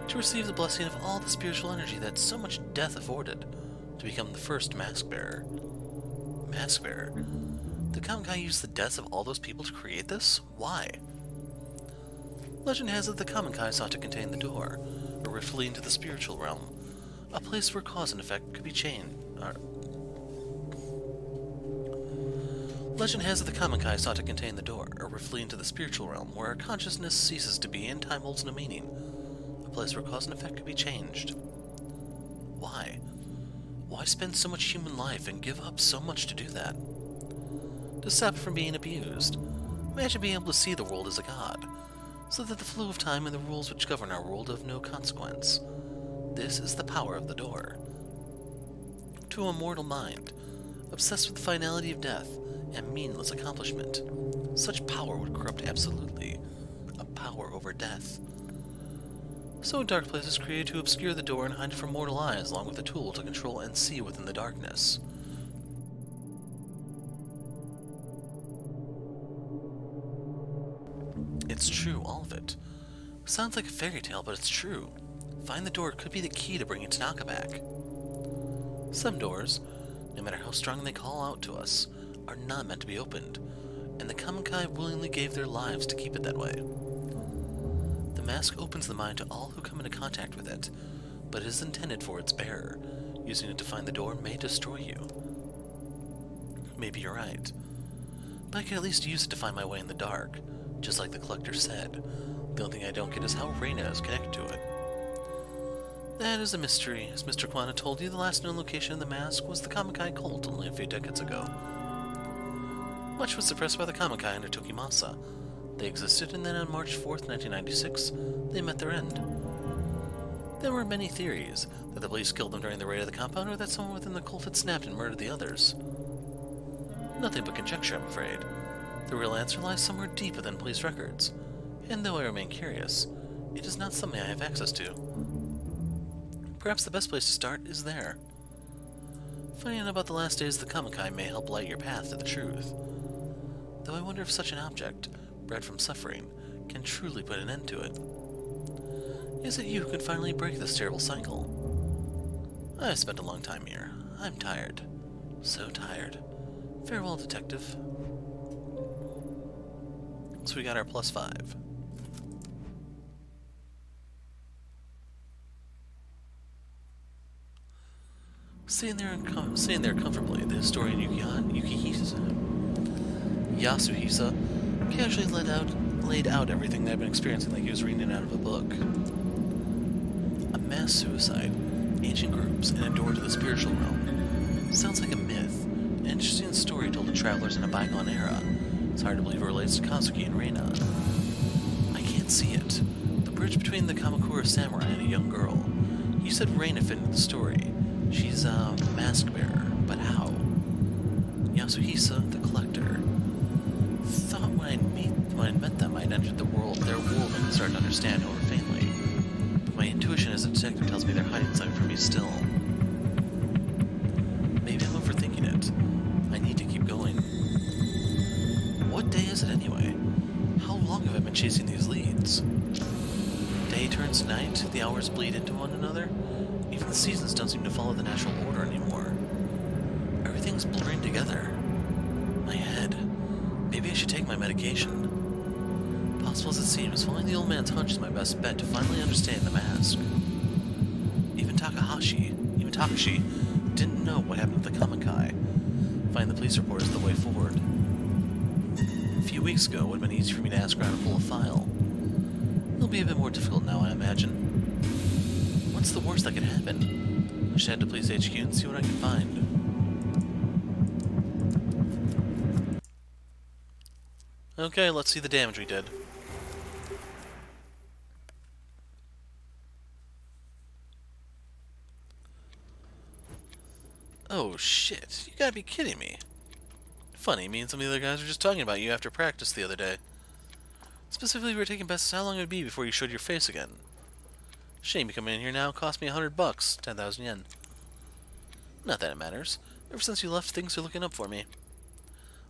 To receive the blessing of all the spiritual energy that so much death afforded, to become the first mask bearer. Mask bearer? Did Kamikai use the deaths of all those people to create this? Why? Legend has it the Kamikai sought to contain the door, a rift leading to the spiritual realm, a place where cause and effect could be changed. Legend has it the Kamikai sought to contain the door, a rift leading to the spiritual realm, where our consciousness ceases to be and time holds no meaning, a place where cause and effect could be changed. Why? Why spend so much human life and give up so much to do that? To stop it from being abused. Imagine being able to see the world as a god, so that the flow of time and the rules which govern our world have no consequence. This is the power of the door. To a mortal mind, obsessed with the finality of death and meaningless accomplishment, such power would corrupt absolutely, a power over death. So a dark place is created to obscure the door and hide it from mortal eyes, along with a tool to control and see within the darkness. It's true, all of it. Sounds like a fairy tale, but it's true. Find the door could be the key to bringing Tanaka back. Some doors, no matter how strong they call out to us, are not meant to be opened, and the Kamikai willingly gave their lives to keep it that way. The mask opens the mind to all who come into contact with it, but it is intended for its bearer. Using it to find the door may destroy you. Maybe you're right, but I can at least use it to find my way in the dark, just like the Collector said. The only thing I don't get is how Reina is connected to it. That is a mystery. As Mr. Kwana told you, the last known location of the mask was the Kamikai cult only a few decades ago. Much was suppressed by the Kamikai under Tokimasa. They existed, and then on March 4th, 1996, they met their end. There were many theories, that the police killed them during the raid of the compound, or that someone within the cult had snapped and murdered the others. Nothing but conjecture, I'm afraid. The real answer lies somewhere deep within police records, and though I remain curious, it is not something I have access to. Perhaps the best place to start is there. Finding out about the last days of the Kamikai may help light your path to the truth. Though I wonder if such an object, bred from suffering, can truly put an end to it. Is it you who can finally break this terrible cycle? I've spent a long time here. I'm tired. So tired. Farewell, detective. So we got our +5. Sitting there comfortably, the historian Yasuhisa casually laid out everything that I've been experiencing like he was reading it out of a book. A mass suicide, ancient groups, and a door to the spiritual realm. Sounds like a myth, an interesting story told to travelers in a bygone era. It's hard to believe it relates to Kazuki and Reina. I can't see it. The bridge between the Kamakura samurai and a young girl. You said Reina fit into the story. She's a mask bearer, but how? Yasuhisa, the collector. Thought when I met them, I'd entered their world and started to understand Homer faintly. But my intuition as a detective tells me they're hiding something from me still. Maybe I'm overthinking it. I need to keep going. What day is it anyway? How long have I been chasing these leads? Day turns night, the hours bleed into one another. Even the seasons don't seem to follow the natural order anymore. Everything's blurring together. My head. Maybe I should take my medication. Possible as it seems, following the old man's hunch is my best bet to finally understand the mask. Even Takashi didn't know what happened to the Kamikai. Find the police report is the way forward. A few weeks ago, it would have been easy for me to ask around and pull a file. It'll be a bit more difficult now, I imagine. What's the worst that could happen? I should head to Police HQ and see what I can find. Okay, let's see the damage we did. Oh shit, you gotta be kidding me. Funny, me and some of the other guys were just talking about you after practice the other day. Specifically, we were taking bets how long it would be before you showed your face again. Shame you coming in here now, cost me $100, 10,000 yen. Not that it matters. Ever since you left, things are looking up for me.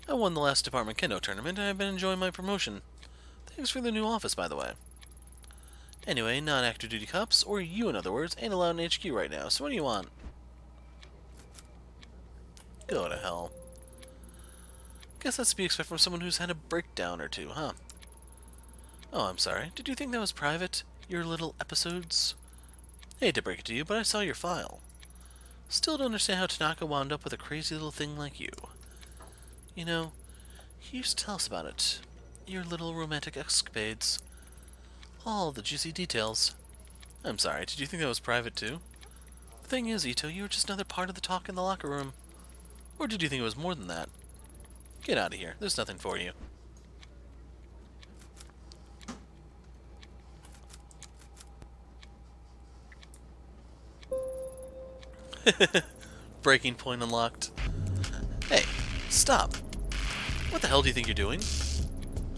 I won the last Department Kendo tournament, and I've been enjoying my promotion. Thanks for the new office, by the way. Anyway, non-active duty cops, or you in other words, ain't allowed in HQ right now, so what do you want? Go to hell. Guess that's to be expected from someone who's had a breakdown or two, huh? Oh, I'm sorry. Did you think that was private? Your little episodes? Hate to break it to you, but I saw your file. Still don't understand how Tanaka wound up with a crazy little thing like you. You know, he used to tell us about it. Your little romantic escapades. All the juicy details. I'm sorry, did you think that was private too? The thing is, Ito, you were just another part of the talk in the locker room. Or did you think it was more than that? Get out of here. There's nothing for you. Breaking point unlocked. Hey, stop. What the hell do you think you're doing?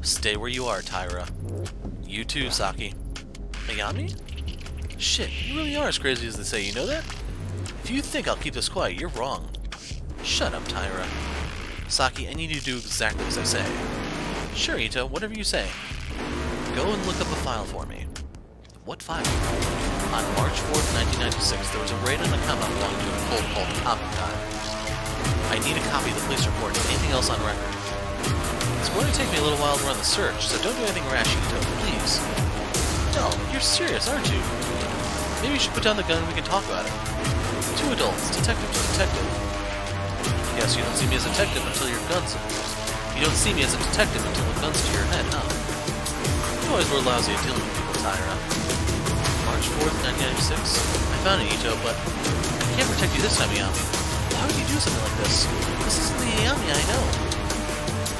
Stay where you are, Taira. You too, Saki. Megami? Shit, you really are as crazy as they say, you know that? If you think I'll keep this quiet, you're wrong. Shut up, Taira. Saki, I need you to do exactly as I say. Sure, Ito, whatever you say. Go and look up a file for me. What file? On March 4th, 1996, there was a raid on a compound belonging to a cult called Kabukai. I need a copy of the police report and anything else on record. It's going to take me a little while to run the search, so don't do anything rash, Ito, please. No, you're serious, aren't you? Maybe you should put down the gun and we can talk about it. Two adults, detective to detective. Yes, you don't see me as a detective until your gun's... You don't see me as a detective until the gun's to your head, huh? You always were lousy at dealing with people, Taira. March 4th, 1996? I found it, Ito, but I can't protect you this time, Ayami. Why would you do something like this? This isn't the Ayami I know.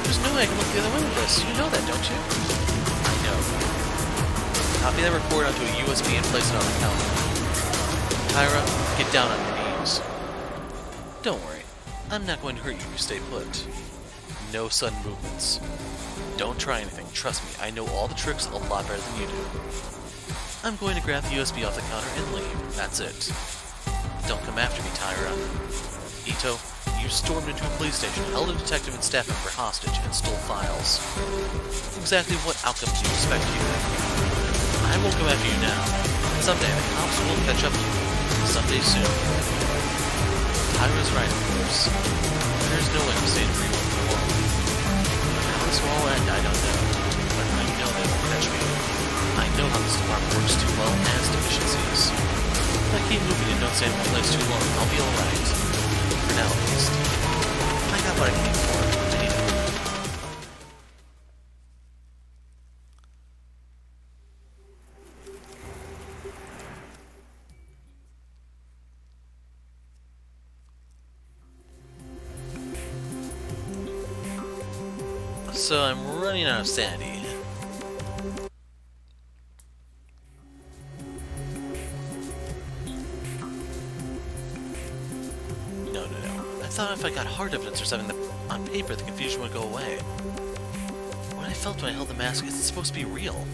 There's no way I can look the other way with this. You know that, don't you? I know. Copy that report onto a USB and place it on the counter. Taira, get down on your knees. Don't worry. I'm not going to hurt you if you stay put. No sudden movements. Don't try anything. Trust me, I know all the tricks a lot better than you do. I'm going to grab the USB off the counter and leave. That's it. Don't come after me, Taira. Ito, you stormed into a police station, held a detective and staff member hostage, and stole files. Exactly what outcome do you expect here? I won't come after you now. Someday the cops will catch up to you. Someday soon. Taira's right, of course. There's no way to stay free with the world. How this will all end, I don't know. But I know they won't catch me. I know how this department works too well and has deficiencies. If I keep moving and don't stay in one place too long, I'll be alright. For now, at least. I got what I came for. I need it. So I'm running out of sanity. No. I thought if I got hard evidence or something on paper, the confusion would go away. What I felt when I held the mask isn't supposed to be real.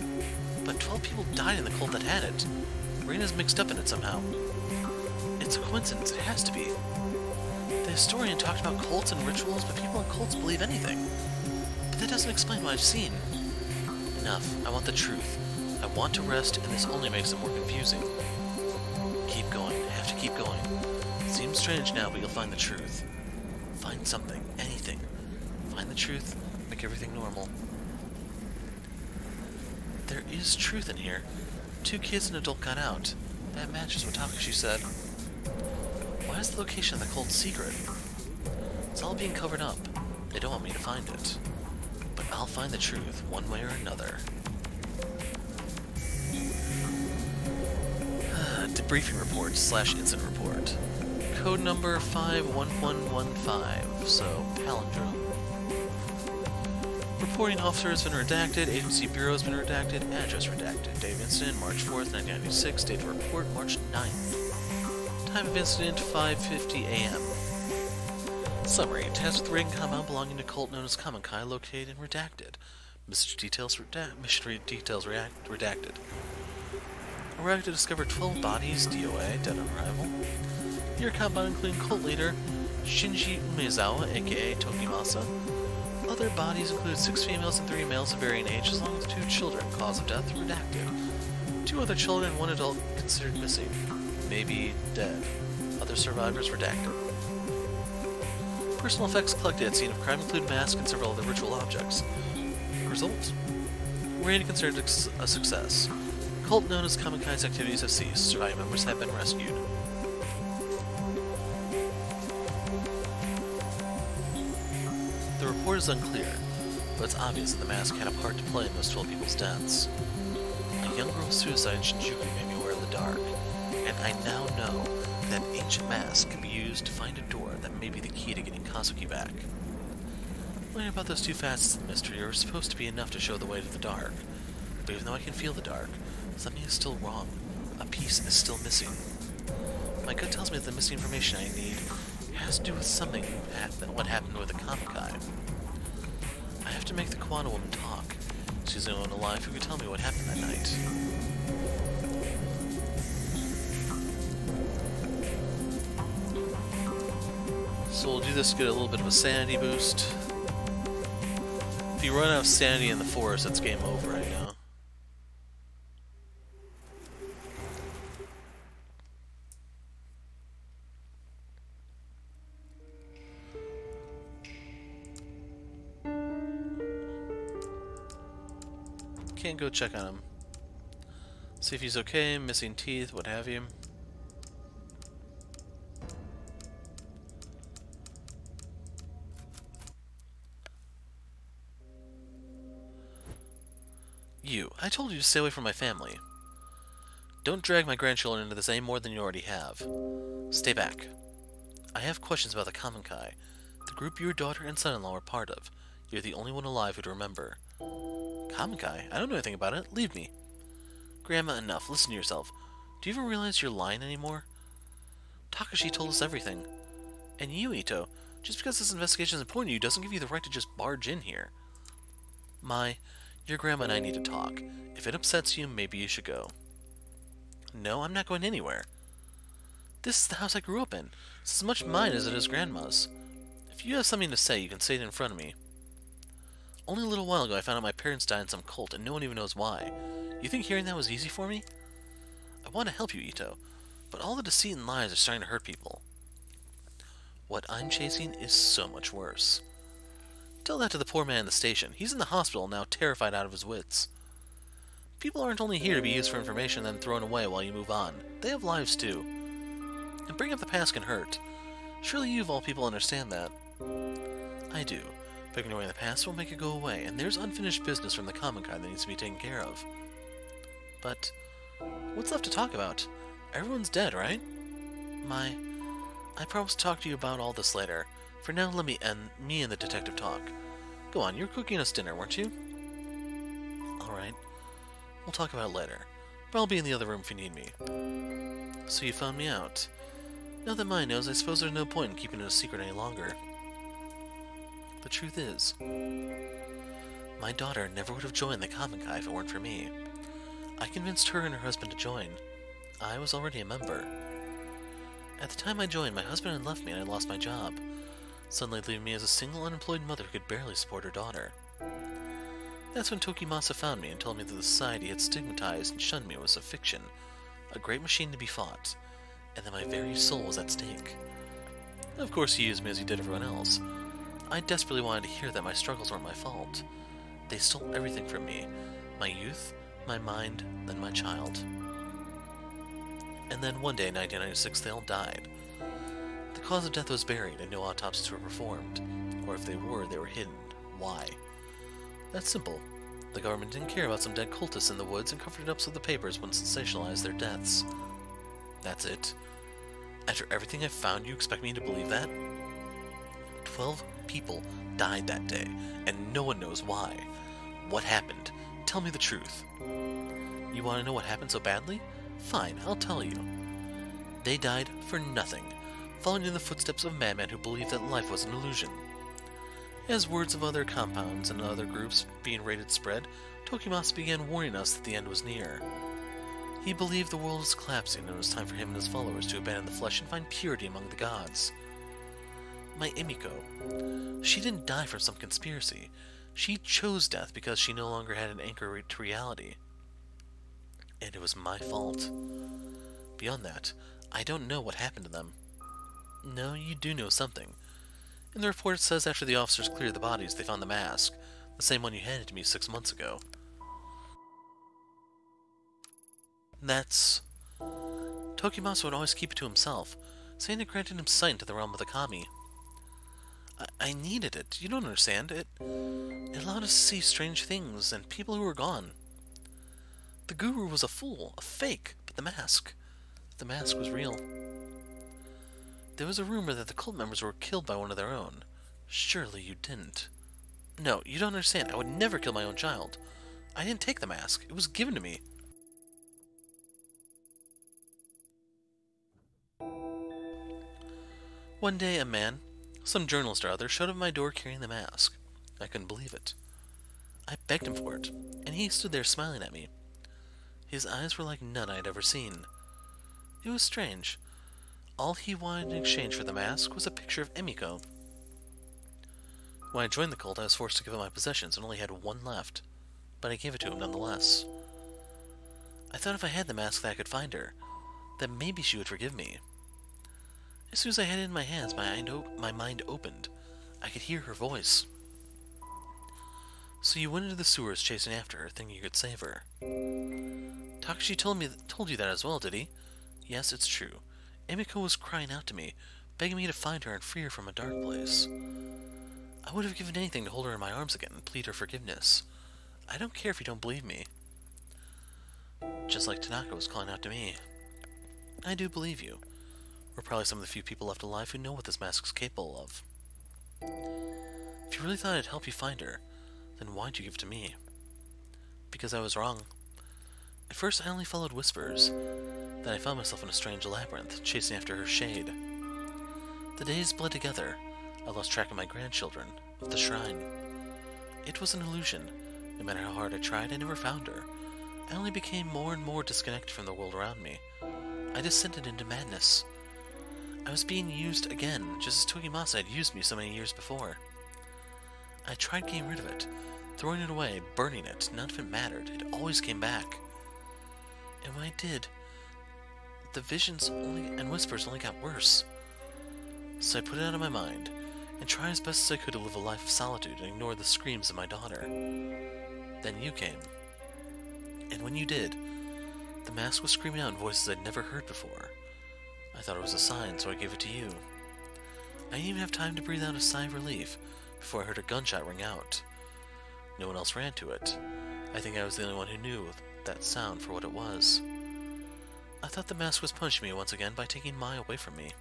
But 12 people died in the cult that had it. Reina's mixed up in it somehow. It's a coincidence, it has to be. The historian talked about cults and rituals, but people in cults believe anything. But that doesn't explain what I've seen. Enough. I want the truth. I want to rest, and this only makes it more confusing. Keep going. I have to keep going. It seems strange now, but you'll find the truth. Find something. Anything. Find the truth. Make everything normal. There is truth in here. 2 kids and an adult got out. That matches what Takashi said. Why is the location of the cult secret? It's all being covered up. They don't want me to find it. But I'll find the truth, one way or another. Debriefing report / incident report. Code number 51115, so palindrome. Reporting officer has been redacted, agency bureau has been redacted, address redacted. Date of incident, March 4th, 1996, date of report, March 9th. Time of incident, 5:50 a.m. Summary. Tasked with raiding compound belonging to a cult known as Kabukai, located and redacted. Mission details redacted. Arrived to discover 12 bodies, DOA, dead on arrival. Near compound including cult leader Shinji Umezawa, aka Tokimasa. Other bodies included 6 females and 3 males of varying ages, along with 2 cause of death redacted. 2 other children and 1 adult considered missing. Maybe dead. Other survivors redacted. Personal effects collected at scene of crime include masks and several other ritual objects. Result? Raid considered a success. Cult known as Kamikai's activities have ceased. Surviving members have been rescued. The report is unclear, but it's obvious that the mask had a part to play in those 12 people's deaths. A young girl's suicide in Shinjuku made me aware of the dark, and I now know that an ancient mask can be used to find a door that may be the key to getting Kazuki back. Learning about those 2 facets of the mystery are supposed to be enough to show the way to the dark, but even though I can feel the dark, something is still wrong. A piece is still missing. My gut tells me that the missing information I need has to do with something what happened with the Kamikai. I have to make the Kawano woman talk. She's the only one alive who can tell me what happened that night. So we'll do this to get a little bit of a sanity boost. If you run out of sanity in the forest, that's game over right now. Can't go check on him. See if he's okay, missing teeth, what have you. I told you to stay away from my family. Don't drag my grandchildren into this any more than you already have. Stay back. I have questions about the Kamikai, the group your daughter and son-in-law are part of. You're the only one alive who'd remember. Kamikai? I don't know anything about it. Leave me. Grandma, enough. Listen to yourself. Do you even realize you're lying anymore? Takashi told us everything. And you, Ito, just because this investigation is important to you doesn't give you the right to just barge in here. Your grandma and I need to talk. If it upsets you, maybe you should go. No, I'm not going anywhere. This is the house I grew up in. It's as much mine as it is Grandma's. If you have something to say, you can say it in front of me. Only a little while ago I found out my parents died in some cult, and no one even knows why. You think hearing that was easy for me? I want to help you, Ito, but all the deceit and lies are starting to hurt people. What I'm chasing is so much worse. Tell that to the poor man in the station. He's in the hospital now, terrified out of his wits. People aren't only here to be used for information and then thrown away while you move on. They have lives too. And bringing up the past can hurt. Surely you of all people understand that. I do. But ignoring the past will make it go away, and there's unfinished business from the Kamikai that needs to be taken care of. But what's left to talk about? Everyone's dead, right? I promise to talk to you about all this later. For now, let me and the detective talk. Go on, you were cooking us dinner, weren't you? Alright. We'll talk about it later. But I'll be in the other room if you need me. So you found me out. Now that mine knows, I suppose there's no point in keeping it a secret any longer. The truth is, my daughter never would have joined the Kamikai if it weren't for me. I convinced her and her husband to join. I was already a member. At the time I joined, my husband had left me and I lost my job, suddenly leaving me as a single unemployed mother who could barely support her daughter. That's when Tokimasa found me and told me that the society had stigmatized and shunned me was a fiction, a great machine to be fought, and that my very soul was at stake. Of course he used me as he did everyone else. I desperately wanted to hear that my struggles weren't my fault. They stole everything from me, my youth, my mind, then my child. And then one day in 1996 they all died. The cause of death was buried and no autopsies were performed, or if they were hidden. Why? That's simple. The government didn't care about some dead cultists in the woods and covered it up so the papers wouldn't sensationalize their deaths. That's it. After everything I've found, you expect me to believe that? 12 people died that day, and no one knows why. What happened? Tell me the truth. You want to know what happened so badly? Fine, I'll tell you. They died for nothing, following in the footsteps of a madman who believed that life was an illusion. As words of other compounds and other groups being raided spread, Tokimasa began warning us that the end was near. He believed the world was collapsing and it was time for him and his followers to abandon the flesh and find purity among the gods. My Emiko, she didn't die from some conspiracy. She chose death because she no longer had an anchor to reality. And it was my fault. Beyond that, I don't know what happened to them. No, you do know something. In the report it says after the officers cleared the bodies, they found the mask, the same one you handed to me 6 months ago. That's... Tokimasa would always keep it to himself, saying it granted him sight into the realm of the kami. I needed it. You don't understand. It allowed us to see strange things and people who were gone. The guru was a fool, a fake, but the mask was real. There was a rumor that the cult members were killed by one of their own. Surely you didn't. No, you don't understand. I would never kill my own child. I didn't take the mask. It was given to me. One day, a man, some journalist or other, showed up at my door carrying the mask. I couldn't believe it. I begged him for it, and he stood there smiling at me. His eyes were like none I had ever seen. It was strange. All he wanted in exchange for the mask was a picture of Emiko. When I joined the cult, I was forced to give up my possessions and only had one left, but I gave it to him nonetheless. I thought if I had the mask that I could find her, that maybe she would forgive me. As soon as I had it in my hands, my mind opened. I could hear her voice. So you went into the sewers chasing after her, thinking you could save her. Takashi told you that as well, did he? Yes, it's true. Emiko was crying out to me, begging me to find her and free her from a dark place. I would have given anything to hold her in my arms again and plead her forgiveness. I don't care if you don't believe me. Just like Tanaka was calling out to me. I do believe you. We're probably some of the few people left alive who know what this mask is capable of. If you really thought I'd help you find her, then why'd you give it to me? Because I was wrong. At first I only followed whispers. Then I found myself in a strange labyrinth, chasing after her shade. The days bled together. I lost track of my grandchildren, of the shrine. It was an illusion. No matter how hard I tried, I never found her. I only became more and more disconnected from the world around me. I descended into madness. I was being used again, just as Tokimasa had used me so many years before. I tried getting rid of it, throwing it away, burning it. None of it mattered. It always came back. And when I did, the visions and whispers only got worse. So I put it out of my mind, and tried as best as I could to live a life of solitude and ignore the screams of my daughter. Then you came. And when you did, the mask was screaming out in voices I'd never heard before. I thought it was a sign, so I gave it to you. I didn't even have time to breathe out a sigh of relief before I heard a gunshot ring out. No one else ran to it. I think I was the only one who knew that sound for what it was. I thought the mask was punishing me once again by taking Mai away from me.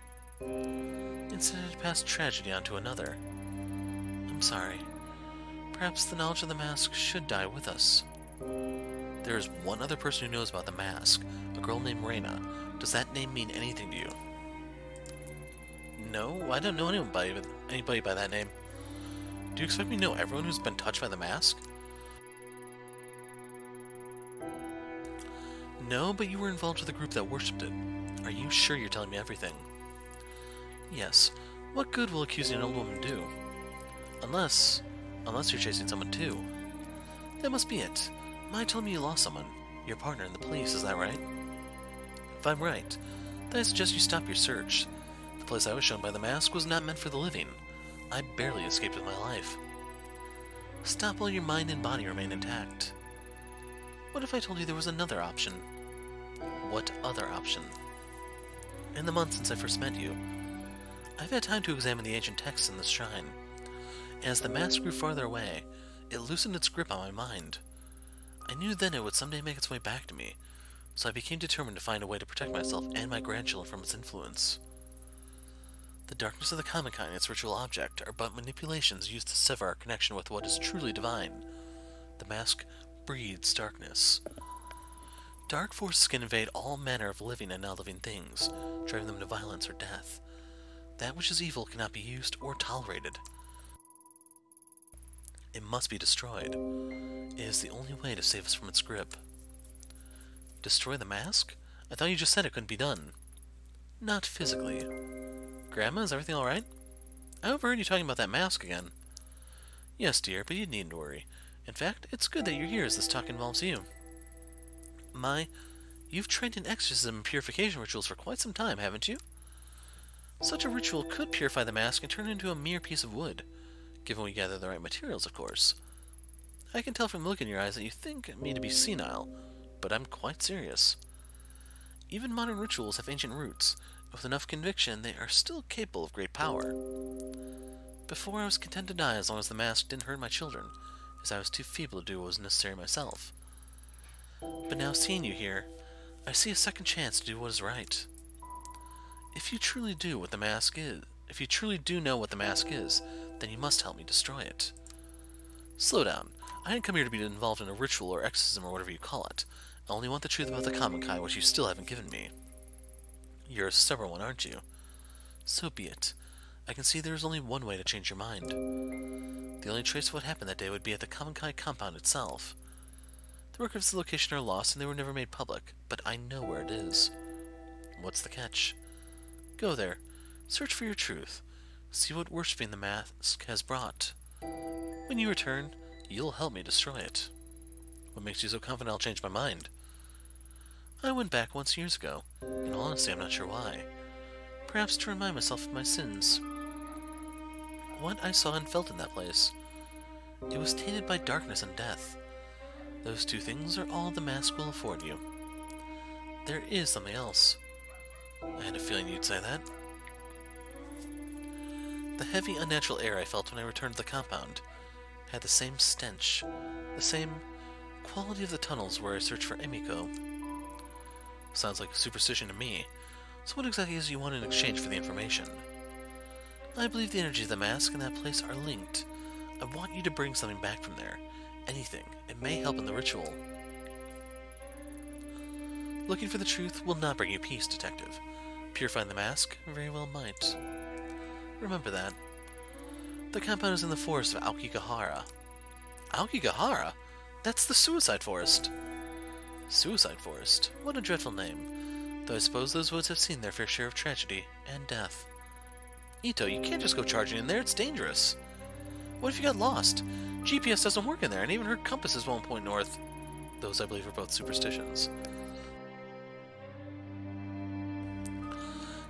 Instead, it passed tragedy on to another. I'm sorry. Perhaps the knowledge of the mask should die with us. There is one other person who knows about the mask, a girl named Reina. Does that name mean anything to you? No, I don't know anybody by that name. Do you expect me to know everyone who's been touched by the mask? No, but you were involved with a group that worshipped it. Are you sure you're telling me everything? Yes. What good will accusing an old woman do? Unless you're chasing someone too. That must be it. Mai told me you lost someone. Your partner in the police, is that right? If I'm right, then I suggest you stop your search. The place I was shown by the mask was not meant for the living. I barely escaped with my life. Stop while your mind and body remain intact. What if I told you there was another option? What other option? In the months since I first met you, I've had time to examine the ancient texts in this shrine. As the mask grew farther away, it loosened its grip on my mind. I knew then it would someday make its way back to me, so I became determined to find a way to protect myself and my grandchildren from its influence. The darkness of the Kamikai and its ritual object are but manipulations used to sever our connection with what is truly divine. The mask breeds darkness. Dark forces can invade all manner of living and non-living things, driving them to violence or death. That which is evil cannot be used or tolerated. It must be destroyed. It is the only way to save us from its grip. Destroy the mask? I thought you just said it couldn't be done. Not physically. Grandma, is everything alright? I overheard you talking about that mask again. Yes, dear, but you needn't worry. In fact, it's good that you're here as this talk involves you. You've trained in exorcism and purification rituals for quite some time, haven't you? Such a ritual could purify the mask and turn it into a mere piece of wood, given we gather the right materials, of course. I can tell from the look in your eyes that you think me to be senile, but I'm quite serious. Even modern rituals have ancient roots, and with enough conviction they are still capable of great power. Before I was content to die as long as the mask didn't hurt my children, as I was too feeble to do what was necessary myself. But now seeing you here, I see a second chance to do what is right. If you truly do know what the mask is, then you must help me destroy it. Slow down. I didn't come here to be involved in a ritual or exorcism or whatever you call it. I only want the truth about the Kamikai, which you still haven't given me. You're a stubborn one, aren't you? So be it. I can see there is only one way to change your mind. The only trace of what happened that day would be at the Kamikai compound itself. The records of the location are lost and they were never made public, but I know where it is. What's the catch? Go there. Search for your truth. See what worshipping the mask has brought. When you return, you'll help me destroy it. What makes you so confident I'll change my mind? I went back once years ago. In all honesty, I'm not sure why. Perhaps to remind myself of my sins. What I saw and felt in that place. It was tainted by darkness and death. Those two things are all the mask will afford you. There is something else. I had a feeling you'd say that. The heavy, unnatural air I felt when I returned to the compound had the same stench, the same quality of the tunnels where I searched for Emiko. Sounds like a superstition to me. So what exactly is you want in exchange for the information? I believe the energy of the mask and that place are linked. I want you to bring something back from there. Anything. It may help in the ritual. Looking for the truth will not bring you peace, Detective. Purifying the mask very well might. Remember that. The compound is in the forest of Aokigahara. Aokigahara? That's the Suicide Forest. Suicide Forest? What a dreadful name. Though I suppose those woods have seen their fair share of tragedy and death. Ito, you can't just go charging in there, it's dangerous. What if you got lost? GPS doesn't work in there, and even her compasses won't point north. Those, I believe, are both superstitions.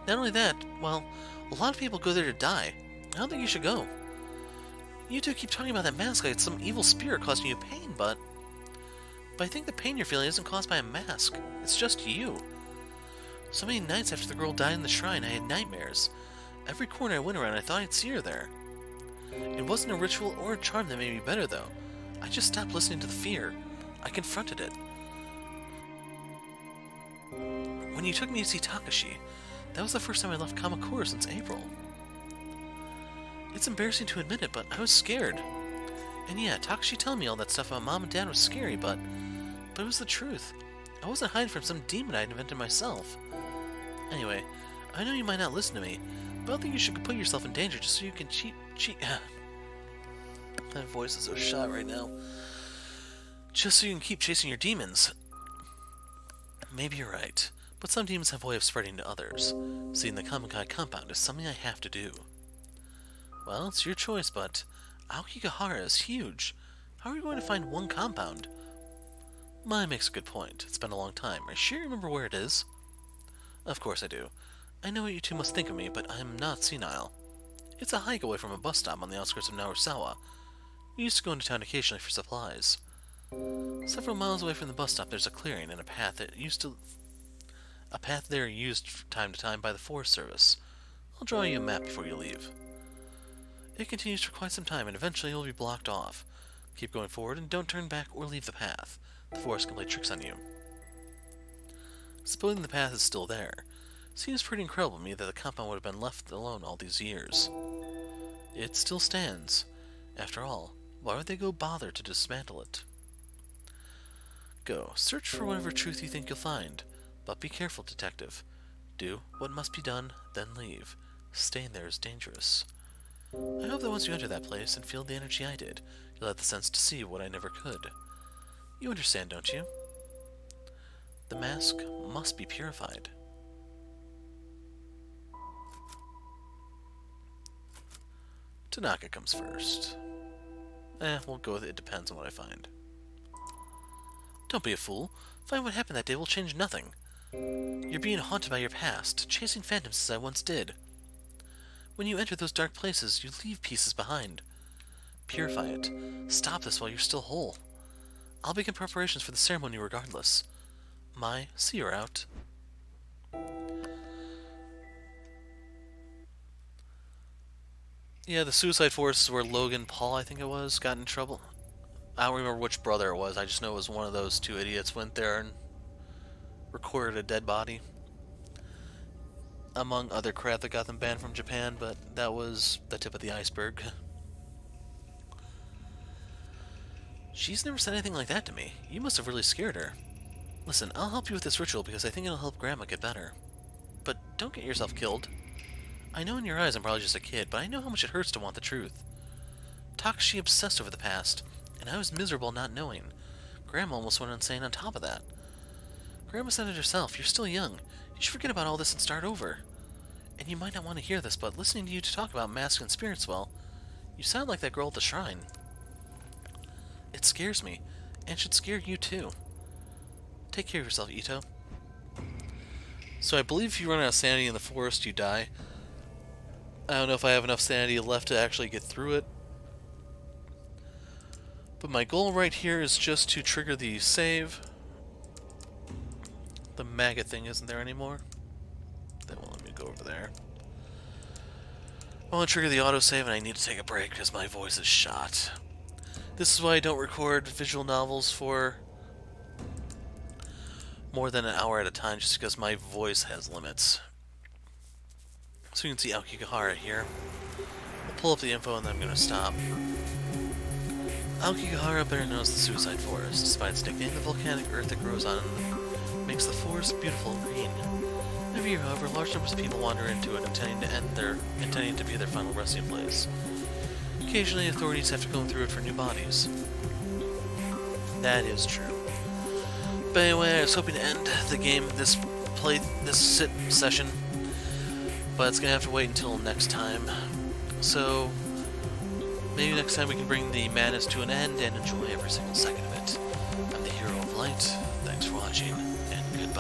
Not only that, well, a lot of people go there to die. I don't think you should go. You two keep talking about that mask like it's some evil spirit causing you pain, but I think the pain you're feeling isn't caused by a mask. It's just you. So many nights after the girl died in the shrine, I had nightmares. Every corner I went around, I thought I'd see her there. It wasn't a ritual or a charm that made me better, though. I just stopped listening to the fear. I confronted it. When you took me to see Takashi, that was the first time I left Kamakura since April. It's embarrassing to admit it, but I was scared. And yeah, Takashi telling me all that stuff about Mom and Dad was scary, but it was the truth. I wasn't hiding from some demon I'd invented myself. Anyway, I know you might not listen to me, but I don't think you should put yourself in danger just so you can cheat. That voice is so shot right now. Just so you can keep chasing your demons. Maybe you're right, but some demons have a way of spreading to others. Seeing the Kamikai compound is something I have to do. Well, it's your choice, but Aokigahara is huge. How are we going to find one compound? Mai makes a good point. It's been a long time. Are you sure you remember where it is? Of course I do. I know what you two must think of me, but I am not senile. It's a hike away from a bus stop on the outskirts of Naosawa. We used to go into town occasionally for supplies. Several miles away from the bus stop there's a clearing and a path there used from time to time by the Forest Service. I'll draw you a map before you leave. It continues for quite some time and eventually it will be blocked off. Keep going forward and don't turn back or leave the path. The forest can play tricks on you. Supposing the path is still there, seems pretty incredible to me that the compound would have been left alone all these years. It still stands. After all, why would they go bother to dismantle it? Go, search for whatever truth you think you'll find, but be careful, Detective. Do what must be done, then leave. Staying there is dangerous. I hope that once you enter that place and feel the energy I did, you'll have the sense to see what I never could. You understand, don't you? The mask must be purified. Tanaka comes first. We'll go with it. It depends on what I find. Don't be a fool. Finding what happened that day will change nothing. You're being haunted by your past, chasing phantoms as I once did. When you enter those dark places, you leave pieces behind. Purify it. Stop this while you're still whole. I'll begin preparations for the ceremony regardless. Mai, see her out. Yeah, the Suicide Forest is where Logan Paul, I think it was, got in trouble. I don't remember which brother it was. I just know it was one of those two idiots went there and recorded a dead body. Among other crap that got them banned from Japan, but that was the tip of the iceberg. She's never said anything like that to me. You must have really scared her. Listen, I'll help you with this ritual because I think it'll help Grandma get better. But don't get yourself killed. I know in your eyes I'm probably just a kid, but I know how much it hurts to want the truth. Takashi obsessed over the past, and I was miserable not knowing. Grandma almost went insane on top of that. Grandma said it herself, you're still young. You should forget about all this and start over. And you might not want to hear this, but listening to you talk about masks and spirits, well, you sound like that girl at the shrine. It scares me, and should scare you too. Take care of yourself, Ito. So I believe if you run out of sanity in the forest, you die. I don't know if I have enough sanity left to actually get through it. But my goal right here is just to trigger the save. The maggot thing isn't there anymore. That won't let me go over there. I want to trigger the autosave and I need to take a break because my voice is shot. This is why I don't record visual novels for more than an hour at a time, just because my voice has limits. So you can see Aokigahara here. I'll pull up the info and then I'm going to stop. Aokigahara, better known as the Suicide Forest. Despite its nickname, the volcanic earth that grows on it makes the forest beautiful and green. Every year, however, large numbers of people wander into it, intending to be their final resting place. Occasionally, authorities have to go through it for new bodies. That is true. But anyway, I was hoping to end the game this session, but it's gonna have to wait until next time. So maybe next time we can bring the madness to an end and enjoy every single second of it. I'm the Hero of Light.